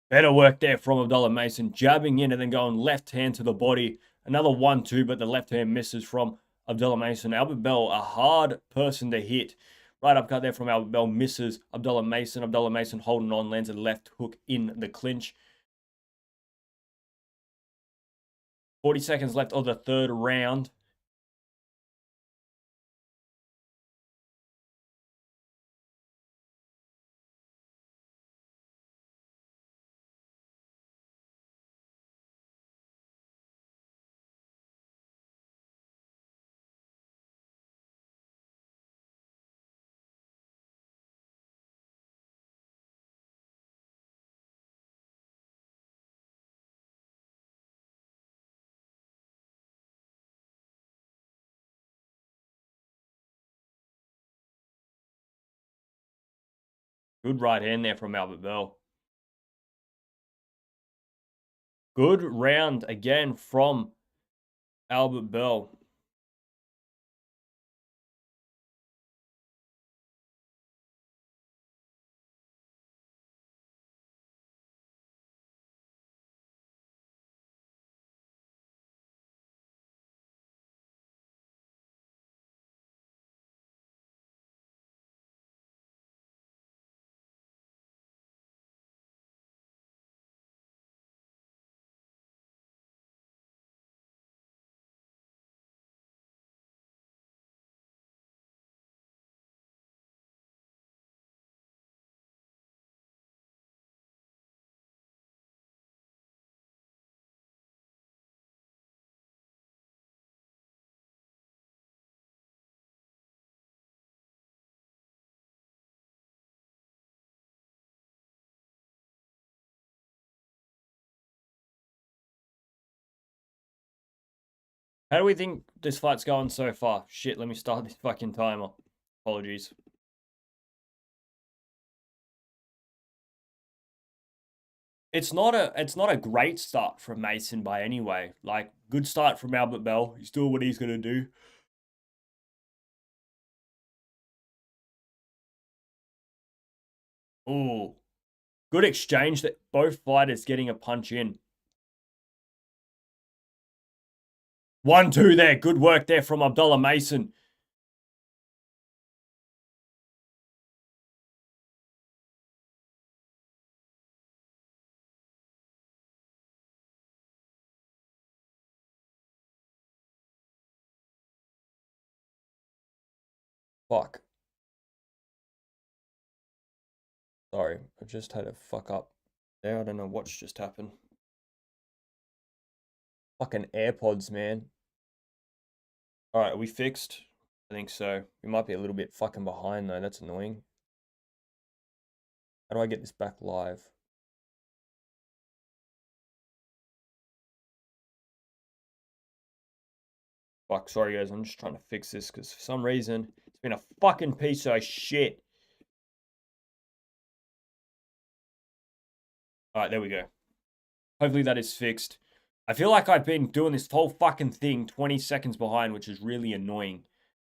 Better work there from Abdullah Mason. Jabbing in and then going left hand to the body. Another 1-2, but the left hand misses from Abdullah Mason. Albert Bell, a hard person to hit. Right upcut there from Albert Bell, misses Abdullah Mason. Abdullah Mason holding on, lands a left hook in the clinch. 40 seconds left of the third round. Good right hand there from Albert Bell. Good round again from Albert Bell. How do we think this fight's going so far? Shit, let me start this fucking timer. Apologies. It's not a great start from Mason by any way. Like, good start from Albert Bell. He's doing what he's gonna do. Ooh. Good exchange that both fighters getting a punch in. 1-2 there. Good work there from Abdullah Mason. Fuck. Sorry, I just had a fuck up there. I don't know what's just happened. Fucking AirPods, man. Alright, are we fixed? I think so. We might be a little bit fucking behind though. That's annoying. How do I get this back live? Fuck, sorry guys, I'm just trying to fix this because for some reason it's been a fucking piece of shit. Alright, there we go. Hopefully that is fixed. I feel like I've been doing this whole fucking thing 20 seconds behind, which is really annoying.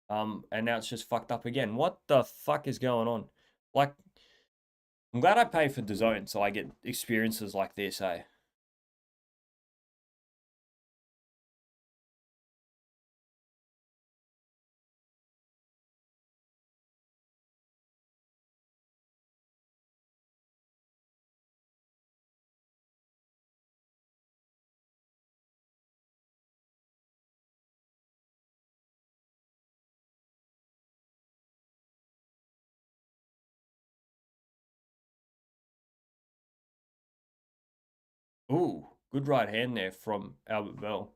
And now it's just fucked up again. What the fuck is going on? Like, I'm glad I pay for DAZN so I get experiences like this, eh? Ooh, good right hand there from Albert Bell.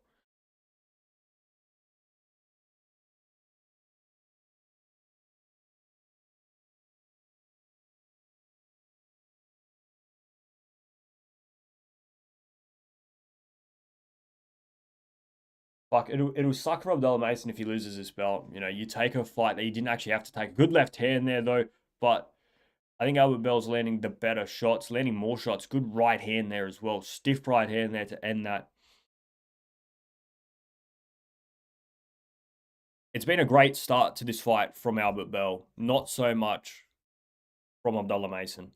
Fuck, it'll suck for Abdullah Mason if he loses this belt. You know, you take a fight that you didn't actually have to take. Good left hand there, though. But I think Albert Bell's landing the better shots, landing more shots. Good right hand there as well. Stiff right hand there to end that. It's been a great start to this fight from Albert Bell. Not so much from Abdullah Mason.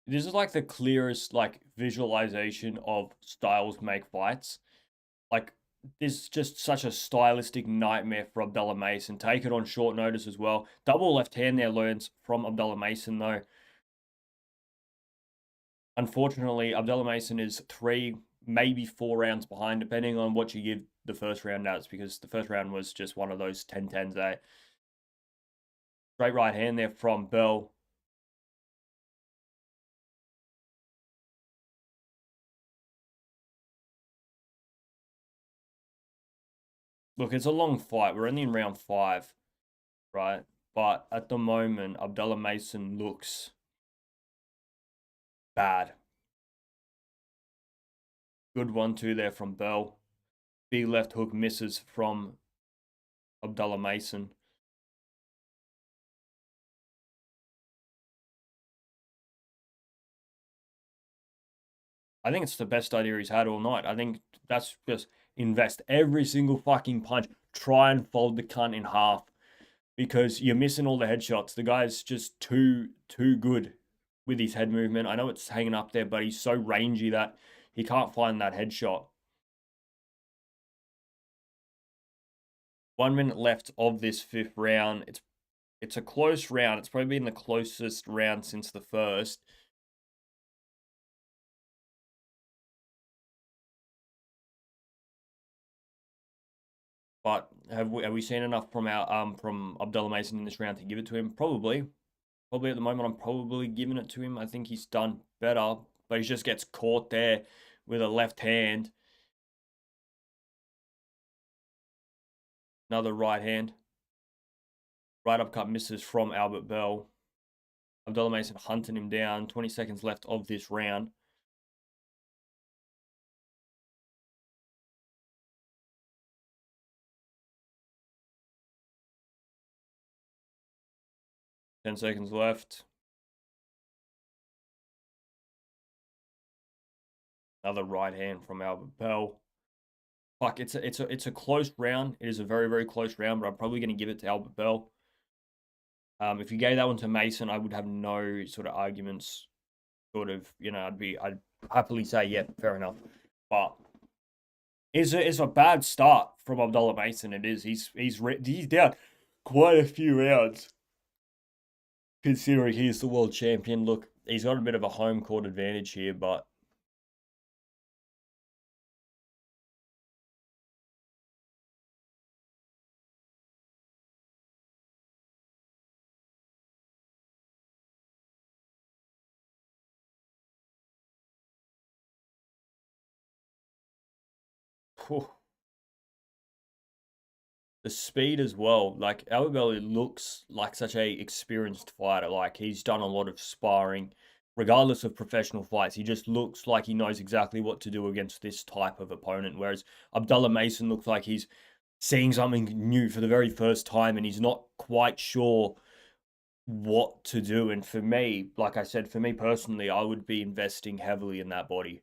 This is like the clearest like visualization of styles make fights. Like, this is just such a stylistic nightmare for Abdullah Mason. Take it on short notice as well. Double left hand there learns from Abdullah Mason though. Unfortunately, Abdullah Mason is 3, maybe 4 rounds behind, depending on what you give the first round as, because the first round was just one of those 10-10s, eh? Straight right hand there from Bell. Look, it's a long fight. We're only in round 5, right? but at the moment, Abdullah Mason looks bad. Good 1-2 there from Bell. Big left hook misses from Abdullah Mason. I think it's the best idea he's had all night. I think that's just invest every single fucking punch. Try and fold the cunt in half because you're missing all the headshots. The guy's just too good with his head movement. I know it's hanging up there, but he's so rangy that he can't find that headshot. 1 minute left of this fifth round. It's a close round. It's probably been the closest round since the first. But have we seen enough from Abdullah Mason in this round to give it to him? Probably. Probably at the moment, I'm probably giving it to him. I think he's done better, but he just gets caught there with a left hand. Another right hand. Right upcut misses from Albert Bell. Abdullah Mason hunting him down. 20 seconds left of this round. Ten seconds left. Another right hand from Albert Bell. Fuck, it's a close round. It is a very, very close round, but I'm probably going to give it to Albert Bell. If you gave that one to Mason, I would have no sort of arguments. Sort of, I'd happily say, yeah, fair enough. But it's a bad start from Abdullah Mason. It is. He's down quite a few rounds, considering he's the world champion. Look, he's got a bit of a home court advantage here, but whew, the speed as well. Like Albert Bell looks like such a experienced fighter. Like he's done a lot of sparring, regardless of professional fights. He just looks like he knows exactly what to do against this type of opponent. Whereas Abdullah Mason looks like he's seeing something new for the very first time and he's not quite sure what to do. And for me, like I said, for me personally, I would be investing heavily in that body.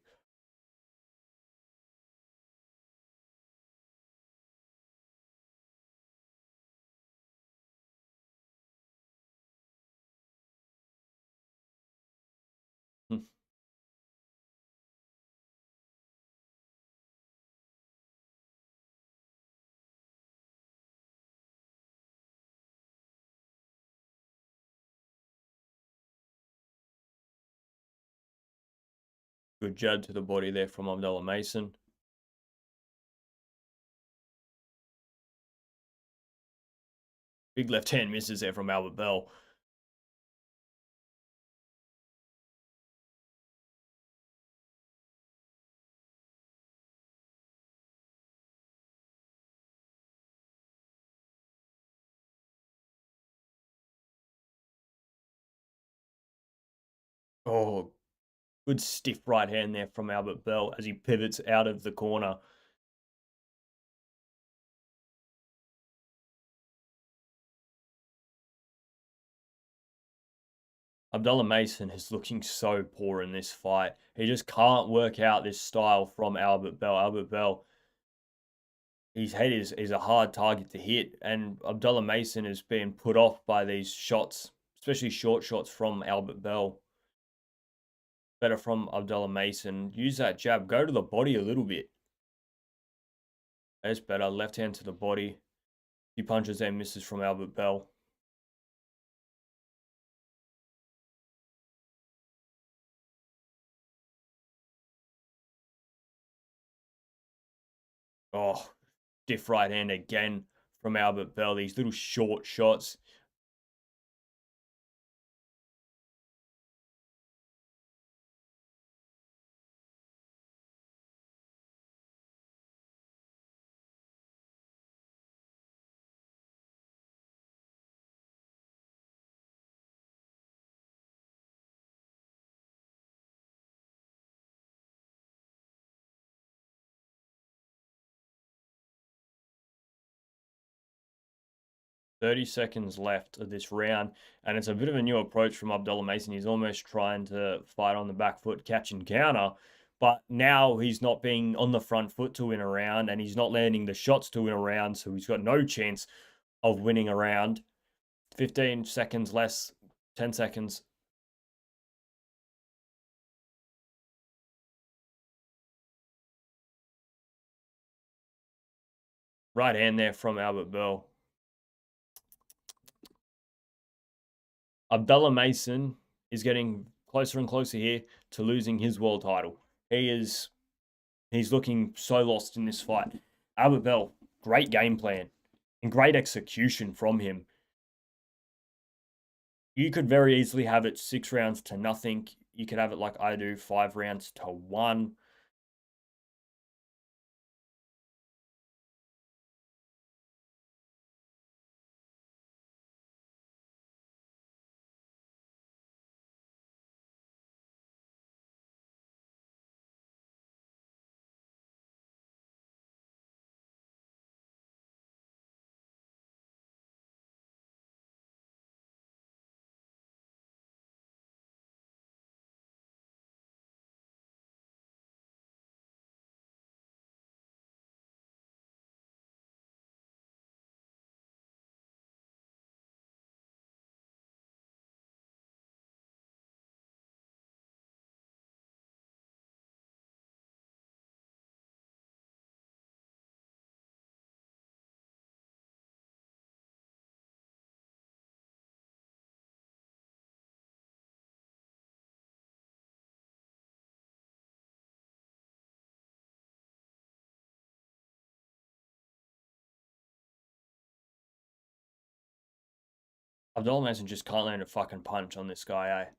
Good jab to the body there from Abdullah Mason. Big left hand misses there from Albert Bell. Oh, good stiff right hand there from Albert Bell as he pivots out of the corner. Abdullah Mason is looking so poor in this fight. He just can't work out this style from Albert Bell. Albert Bell, his head is a hard target to hit, and Abdullah Mason is being put off by these shots, especially short shots from Albert Bell. Better from Abdullah Mason. Use that jab. Go to the body a little bit. That's better. Left hand to the body. He punches and misses from Albert Bell. Oh, stiff right hand again from Albert Bell. These little short shots. 30 seconds left of this round, and it's a bit of a new approach from Abdullah Mason. He's almost trying to fight on the back foot, catch and counter, but now he's not being on the front foot to win a round, and he's not landing the shots to win a round, so he's got no chance of winning a round. 15 seconds less, 10 seconds. Right hand there from Albert Bell. Abdullah Mason is getting closer and closer here to losing his world title. He's looking so lost in this fight. Albert Bell, great game plan and great execution from him. You could very easily have it 6 rounds to nothing. You could have it like I do, 5 rounds to 1. Abdullah Mason just can't land a fucking punch on this guy, eh?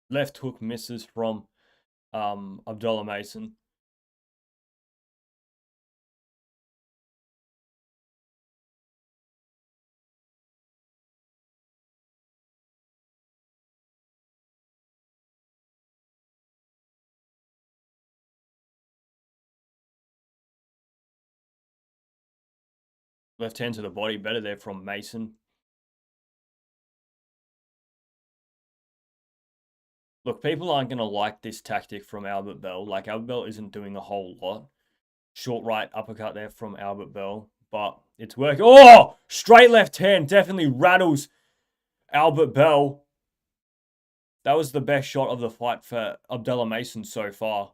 Left hook misses from Abdullah Mason. Left hand to the body, better there from Mason. Look, people aren't going to like this tactic from Albert Bell. Like, Albert Bell isn't doing a whole lot. Short right uppercut there from Albert Bell, but it's working. Oh, straight left hand definitely rattles Albert Bell. That was the best shot of the fight for Abdullah Mason so far.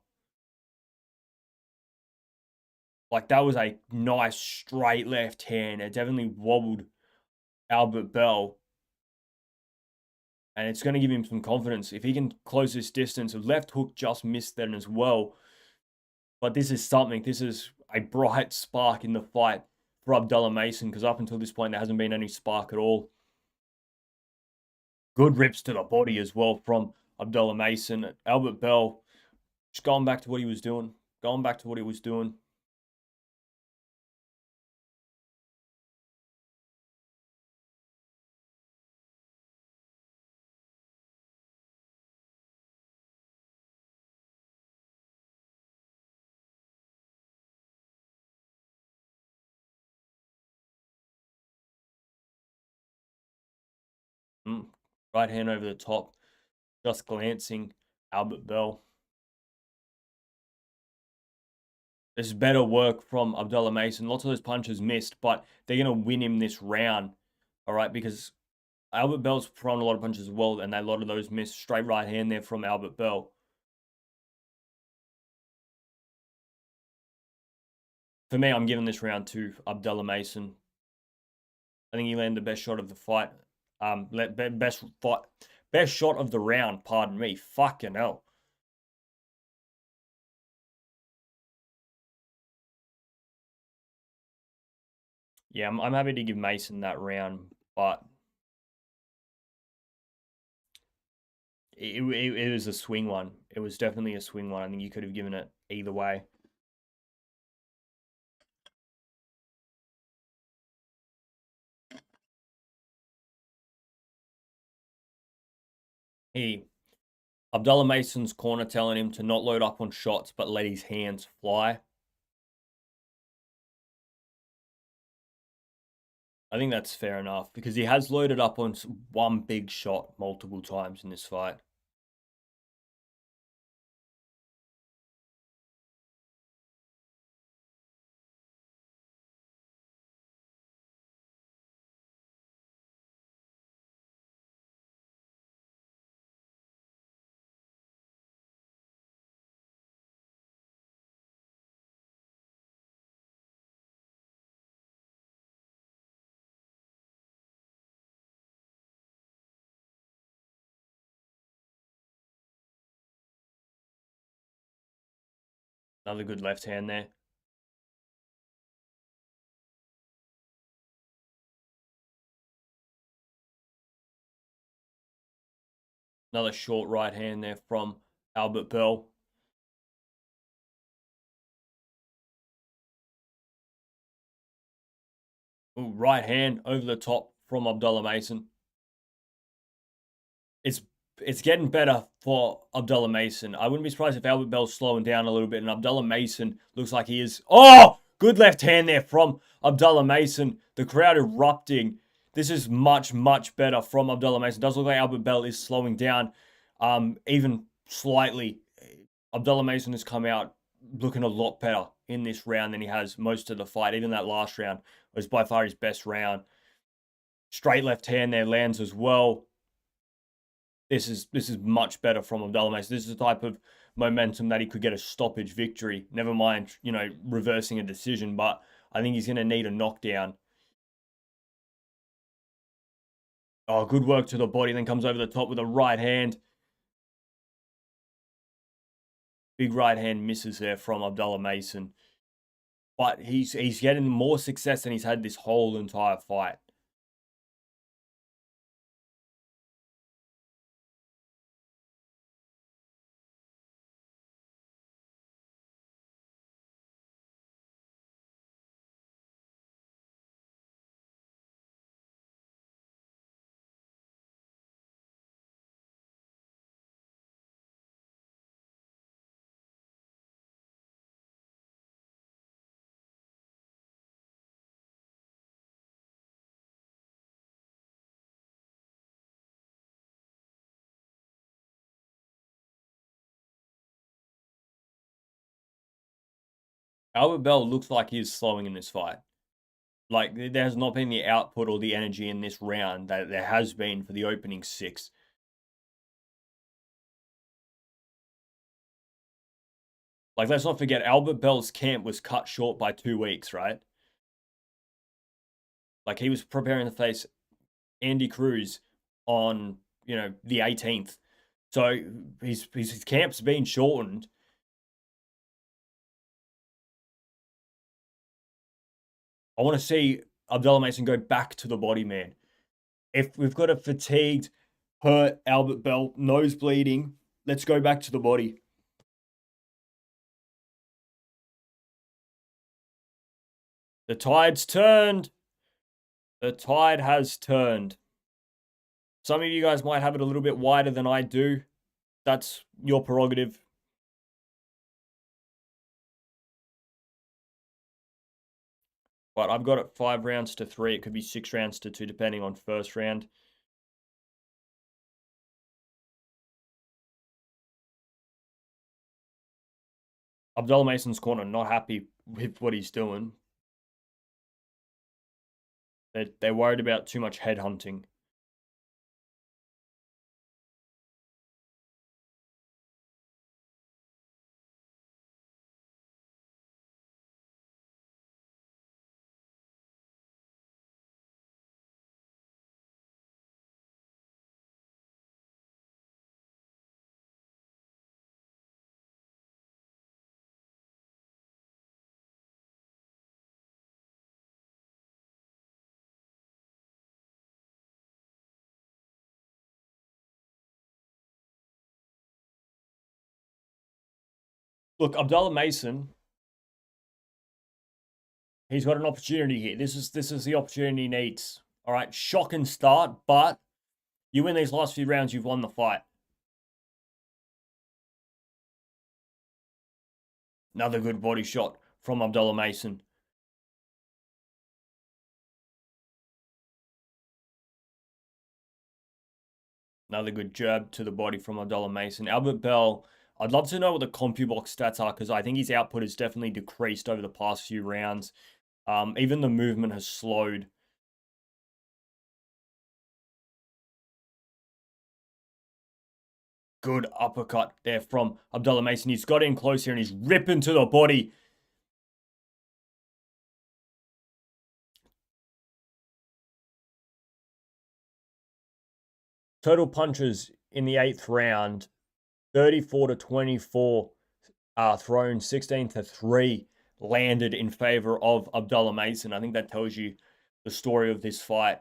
Like, that was a nice straight left hand. It definitely wobbled Albert Bell. And it's going to give him some confidence. If he can close this distance, a left hook just missed then as well. But this is something. This is a bright spark in the fight for Abdullah Mason, because up until this point, there hasn't been any spark at all. Good rips to the body as well from Abdullah Mason. Albert Bell just going back to what he was doing. Going back to what he was doing. Right hand over the top. Just glancing Albert Bell. This is better work from Abdullah Mason. Lots of those punches missed, but they're going to win him this round. All right, because Albert Bell's thrown a lot of punches as well, and a lot of those missed. Straight right hand there from Albert Bell. For me, I'm giving this round to Abdullah Mason. I think he landed the best shot of the fight. Best shot of the round, pardon me. Fucking hell. Yeah, I'm happy to give Mason that round, but it was a swing one. It was definitely a swing one. I think you could have given it either way. Abdullah Mason's corner telling him to not load up on shots, but let his hands fly. I think that's fair enough because he has loaded up on one big shot multiple times in this fight. Another good left hand there. Another short right hand there from Albert Bell. Ooh, right hand over the top from Abdullah Mason. It's getting better for Abdullah Mason. I wouldn't be surprised if Albert Bell's slowing down a little bit, and Abdullah Mason looks like he is. Oh, good left hand there from Abdullah Mason. The crowd erupting. This is much, much better from Abdullah Mason. It does look like Albert Bell is slowing down, even slightly. Abdullah Mason has come out looking a lot better in this round than he has most of the fight. Even that last round was by far his best round. Straight left hand there lands as well. This is much better from Abdullah Mason. This is the type of momentum that he could get a stoppage victory. Never mind, reversing a decision, but I think he's going to need a knockdown. Oh, good work to the body, then comes over the top with a right hand. Big right hand misses there from Abdullah Mason. But he's getting more success than he's had this whole entire fight. Albert Bell looks like he's slowing in this fight. Like, there has not been the output or the energy in this round that there has been for the opening 6. Like, let's not forget, Albert Bell's camp was cut short by 2 weeks, right? Like, he was preparing to face Andy Cruz on, the 18th. So his camp's been shortened. I want to see Abdullah Mason go back to the body, man. If we've got a fatigued, hurt Albert Bell, nose bleeding, let's go back to the body. The tide's turned. The tide has turned. Some of you guys might have it a little bit wider than I do. That's your prerogative. But I've got it 5 rounds to 3. It could be 6 rounds to 2, depending on first round. Abdullah Mason's corner not happy with what he's doing. They're worried about too much head hunting. Look, Abdullah Mason, he's got an opportunity here. This is the opportunity he needs. All right, shock and start, but you win these last few rounds, you've won the fight. Another good body shot from Abdullah Mason. Another good jab to the body from Abdullah Mason. Albert Bell, I'd love to know what the CompuBox stats are because I think his output has definitely decreased over the past few rounds. Even the movement has slowed. Good uppercut there from Abdullah Mason. He's got in close here and he's ripping to the body. Total punches in the 8th round, 34 to 24 thrown, 16 to 3 landed in favor of Abdullah Mason. I think that tells you the story of this fight.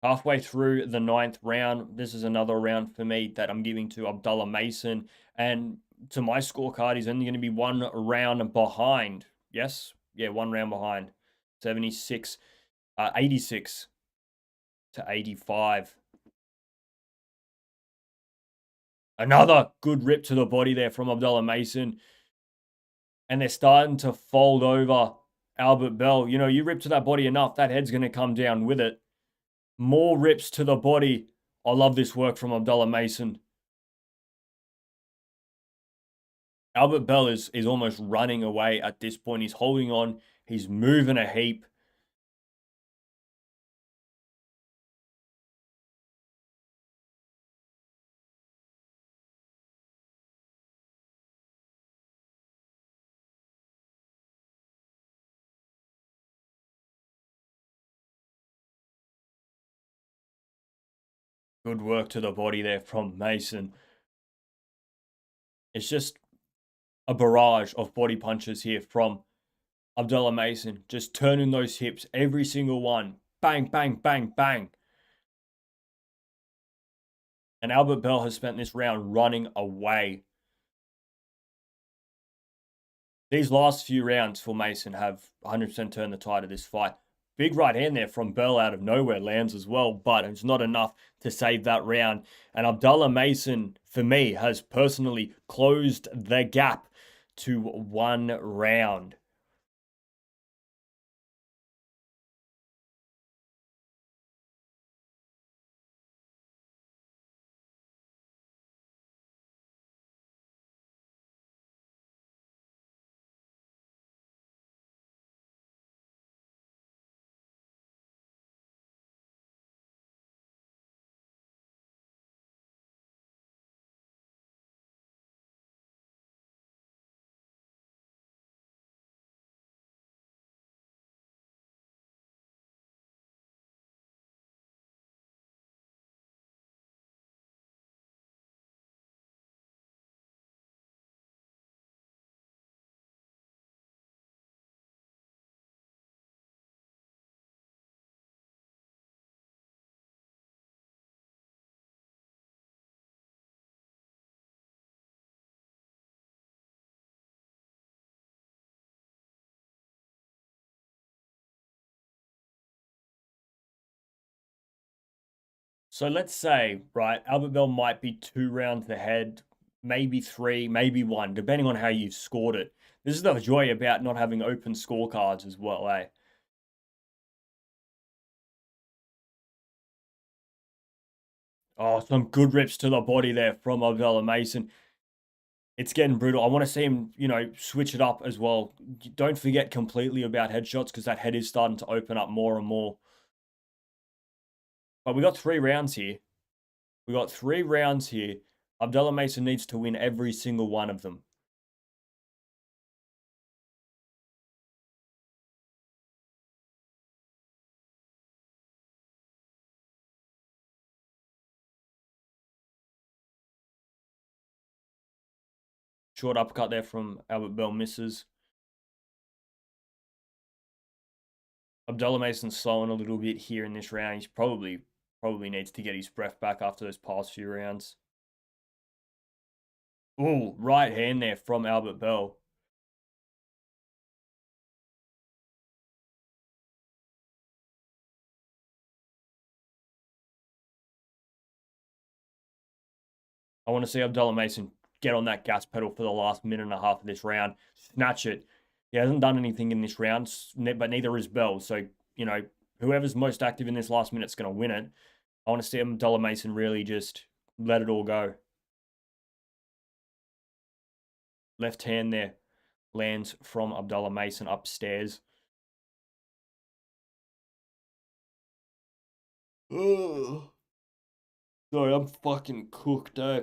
Halfway through the 9th round, this is another round for me that I'm giving to Abdullah Mason. And to my scorecard, he's only going to be 1 round behind. Yes? Yeah, 1 round behind. 86 to 85. Another good rip to the body there from Abdullah Mason. And they're starting to fold over Albert Bell. You know, you rip to that body enough, that head's going to come down with it. More rips to the body. I love this work from Abdullah Mason. Albert Bell is almost running away at this point. He's holding on. He's moving a heap. Good work to the body there from Mason. It's just a barrage of body punches here from Abdullah Mason. Just turning those hips, every single one. Bang, bang, bang, bang. And Albert Bell has spent this round running away. These last few rounds for Mason have 100% turned the tide of this fight. Big right hand there from Bell out of nowhere lands as well, but it's not enough to save that round. And Abdullah Mason, for me, has personally closed the gap to 1 round. So let's say, right, Albert Bell might be 2 rounds ahead, maybe 3, maybe 1, depending on how you've scored it. This is the joy about not having open scorecards as well, eh? Oh, some good rips to the body there from Abdullah Mason. It's getting brutal. I want to see him, switch it up as well. Don't forget completely about headshots because that head is starting to open up more and more. But we got 3 rounds here. We got 3 rounds here. Abdullah Mason needs to win every single one of them. Short uppercut there from Albert Bell misses. Abdullah Mason's slowing a little bit here in this round. He's probably needs to get his breath back after those past few rounds. Ooh, right hand there from Albert Bell. I want to see Abdullah Mason get on that gas pedal for the last minute and a half of this round, snatch it. He hasn't done anything in this round, but neither is Bell. So, you know, whoever's most active in this last minute is going to win it. I want to see Abdullah Mason really just let it all go. Left hand there lands from Abdullah Mason upstairs. Ugh. Sorry, I'm fucking cooked, eh?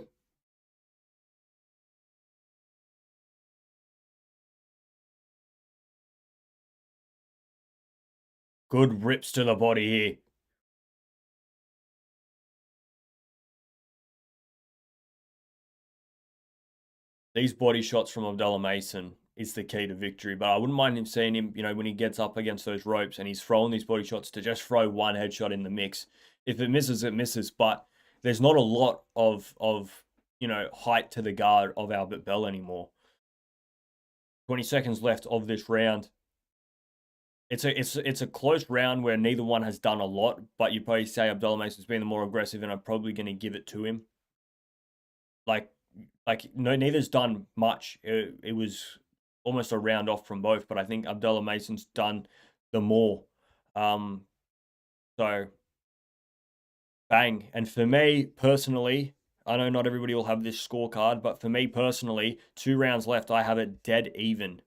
Good rips to the body here. These body shots from Abdullah Mason is the key to victory. But I wouldn't mind him seeing him, you know, when he gets up against those ropes and he's throwing these body shots to just throw one headshot in the mix. If it misses, it misses. But there's not a lot of you know, height to the guard of Albert Bell anymore. 20 seconds left of this round. It's a close round where neither one has done a lot, but you probably say Abdullah Mason's been the more aggressive, and I'm probably going to give it to him. Like no, neither's done much. It was almost a round off from both, but I think Abdullah Mason's done the more. So bang. And for me personally, I know not everybody will have this scorecard, but for me personally, 2 rounds left, I have it dead even.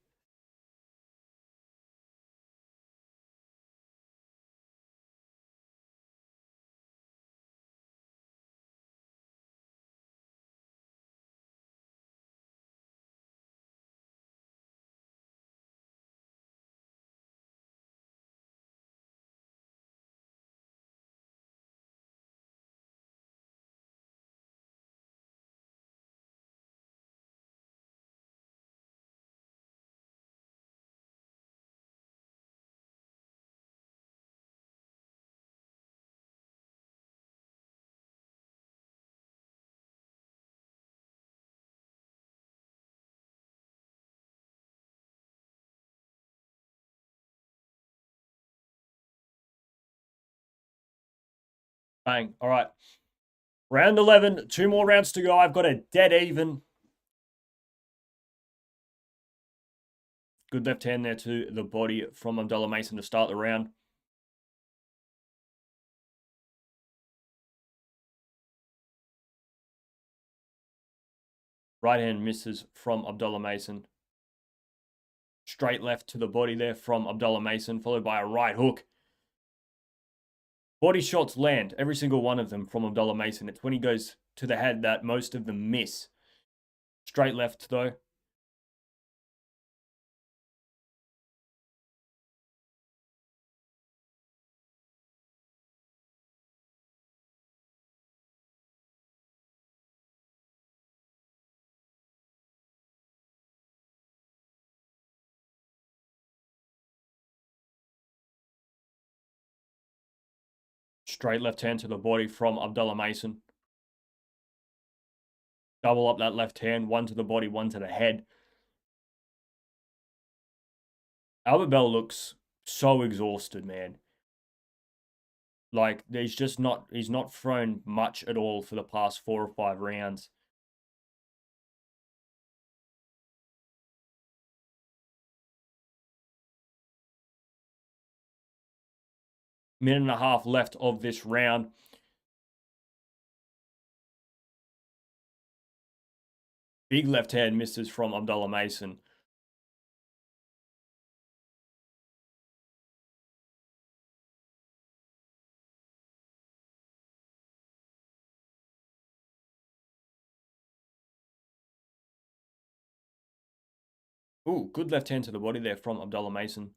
Bang. All right. Round 11, 2 more rounds to go. I've got a dead even. Good left hand there to the body from Abdullah Mason to start the round. Right hand misses from Abdullah Mason. Straight left to the body there from Abdullah Mason, followed by a right hook. Body shots land, every single one of them from Abdullah Mason. It's when he goes to the head that most of them miss. Straight left, though. Straight left hand to the body from Abdullah Mason. Double up that left hand, one to the body, one to the head. Albert Bell looks so exhausted, man. Like, he's not thrown much at all for the past 4 or 5 rounds. Minute and a half left of this round. Big left hand misses from Abdullah Mason. Ooh, good left hand to the body there from Abdullah Mason.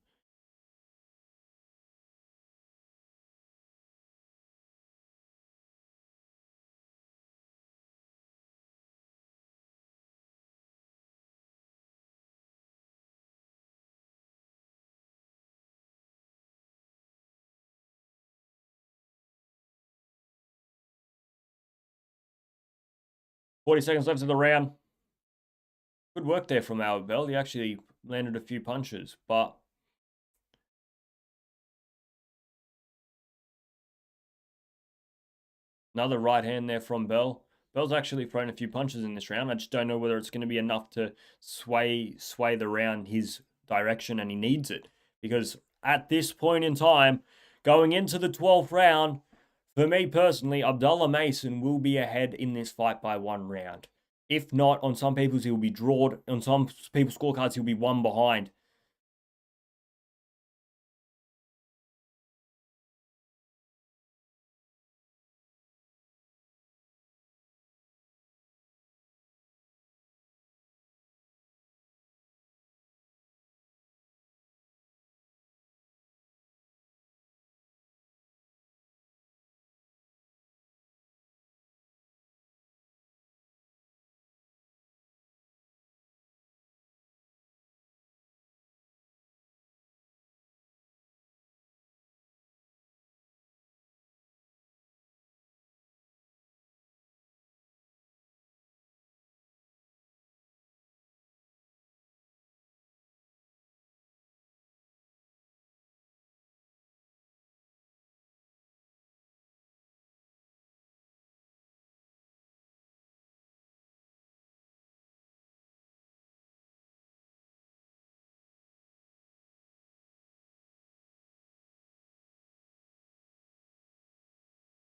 Forty seconds left of the round. Good work there from Albert Bell. He actually landed a few punches, but another right hand there from Bell. Bell's actually thrown a few punches in this round. I just don't know whether it's going to be enough to sway the round his direction, and he needs it. Because at this point in time, going into the 12th round, for me personally, Abdullah Mason will be ahead in this fight by 1 round. If not, on some people's he'll be drawn. On some people's scorecards, he'll be 1 behind.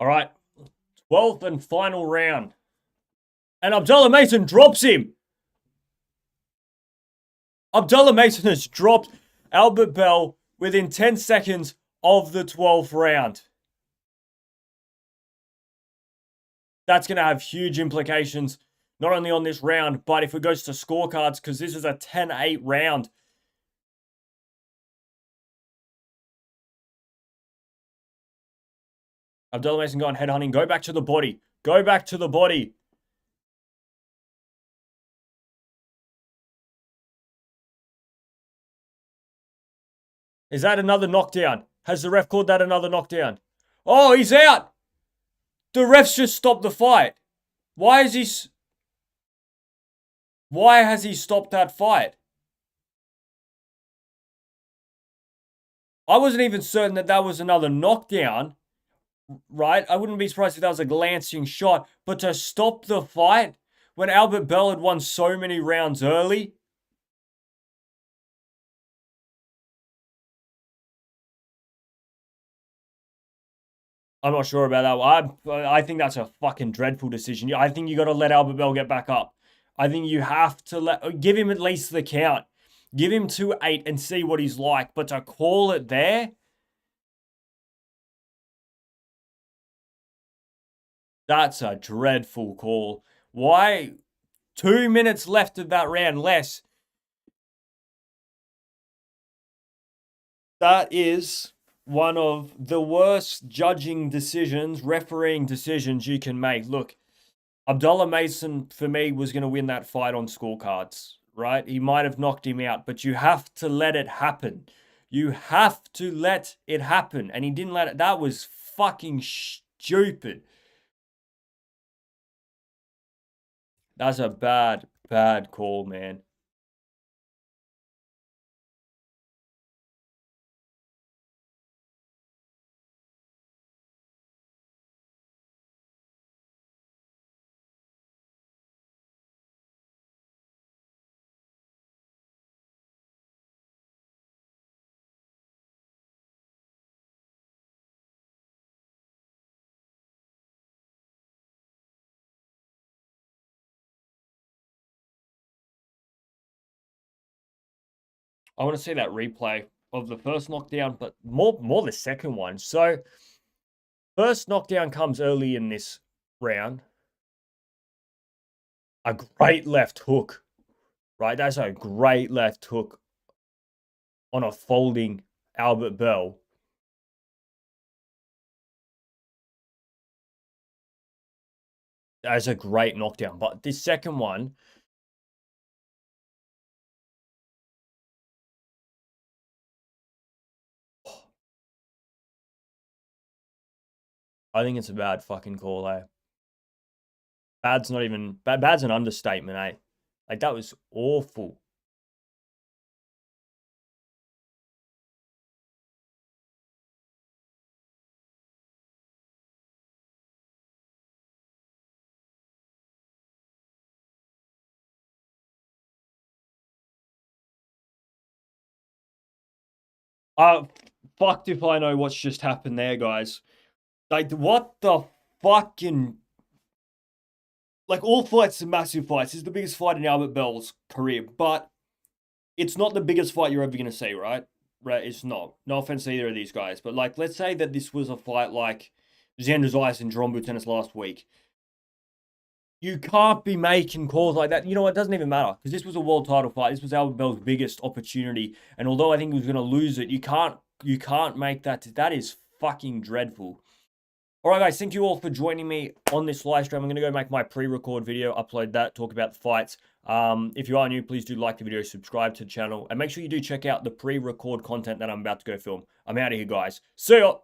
All right, 12th and final round. And Abdullah Mason drops him. Abdullah Mason has dropped Albert Bell within 10 seconds of the 12th round. That's going to have huge implications, not only on this round, but if it goes to scorecards, because this is a 10-8 round. Abdullah Mason going headhunting. Go back to the body. Go back to the body. Is that another knockdown? Has the ref called that another knockdown? Oh, he's out. The ref's just stopped the fight. Why has he stopped that fight? I wasn't even certain that that was another knockdown, right? I wouldn't be surprised if that was a glancing shot, but to stop the fight when Albert Bell had won so many rounds early. I'm not sure about that. I think that's a fucking dreadful decision. I think you got to let Albert Bell get back up. I think you have to give him at least the count. Give him 2-8 and see what he's like. But to call it there, that's a dreadful call. Why? 2 minutes left of that round, less. That is one of the worst judging decisions, refereeing decisions you can make. Look, Abdullah Mason, for me, was going to win that fight on scorecards, right? He might have knocked him out, but you have to let it happen. You have to let it happen. And he didn't let it. That was fucking stupid. That's a bad, bad call, man. I want to see that replay of the first knockdown, but more the second one. So, first knockdown comes early in this round. A great left hook, right? That's a great left hook on a folding Albert Bell. That's a great knockdown. But this second one, I think it's a bad fucking call, eh? Bad's not even bad's an understatement, eh? Like that was awful. Fucked if I know what's just happened there, guys. Like, what the fucking... Like, all fights are massive fights. This is the biggest fight in Albert Bell's career, but it's not the biggest fight you're ever going to see, right? Right, it's not. No offense to either of these guys, but, like, let's say that this was a fight like Xander Zayas and Jerome Tennis last week. You can't be making calls like that. You know what? It doesn't even matter, because this was a world title fight. This was Albert Bell's biggest opportunity, and although I think he was going to lose it, you can't make that. That is fucking dreadful. All right, guys, thank you all for joining me on this live stream. I'm going to go make my pre-record video, upload that, talk about the fights. If you are new, please do like the video, subscribe to the channel, and make sure you do check out the pre-record content that I'm about to go film. I'm out of here, guys. See ya!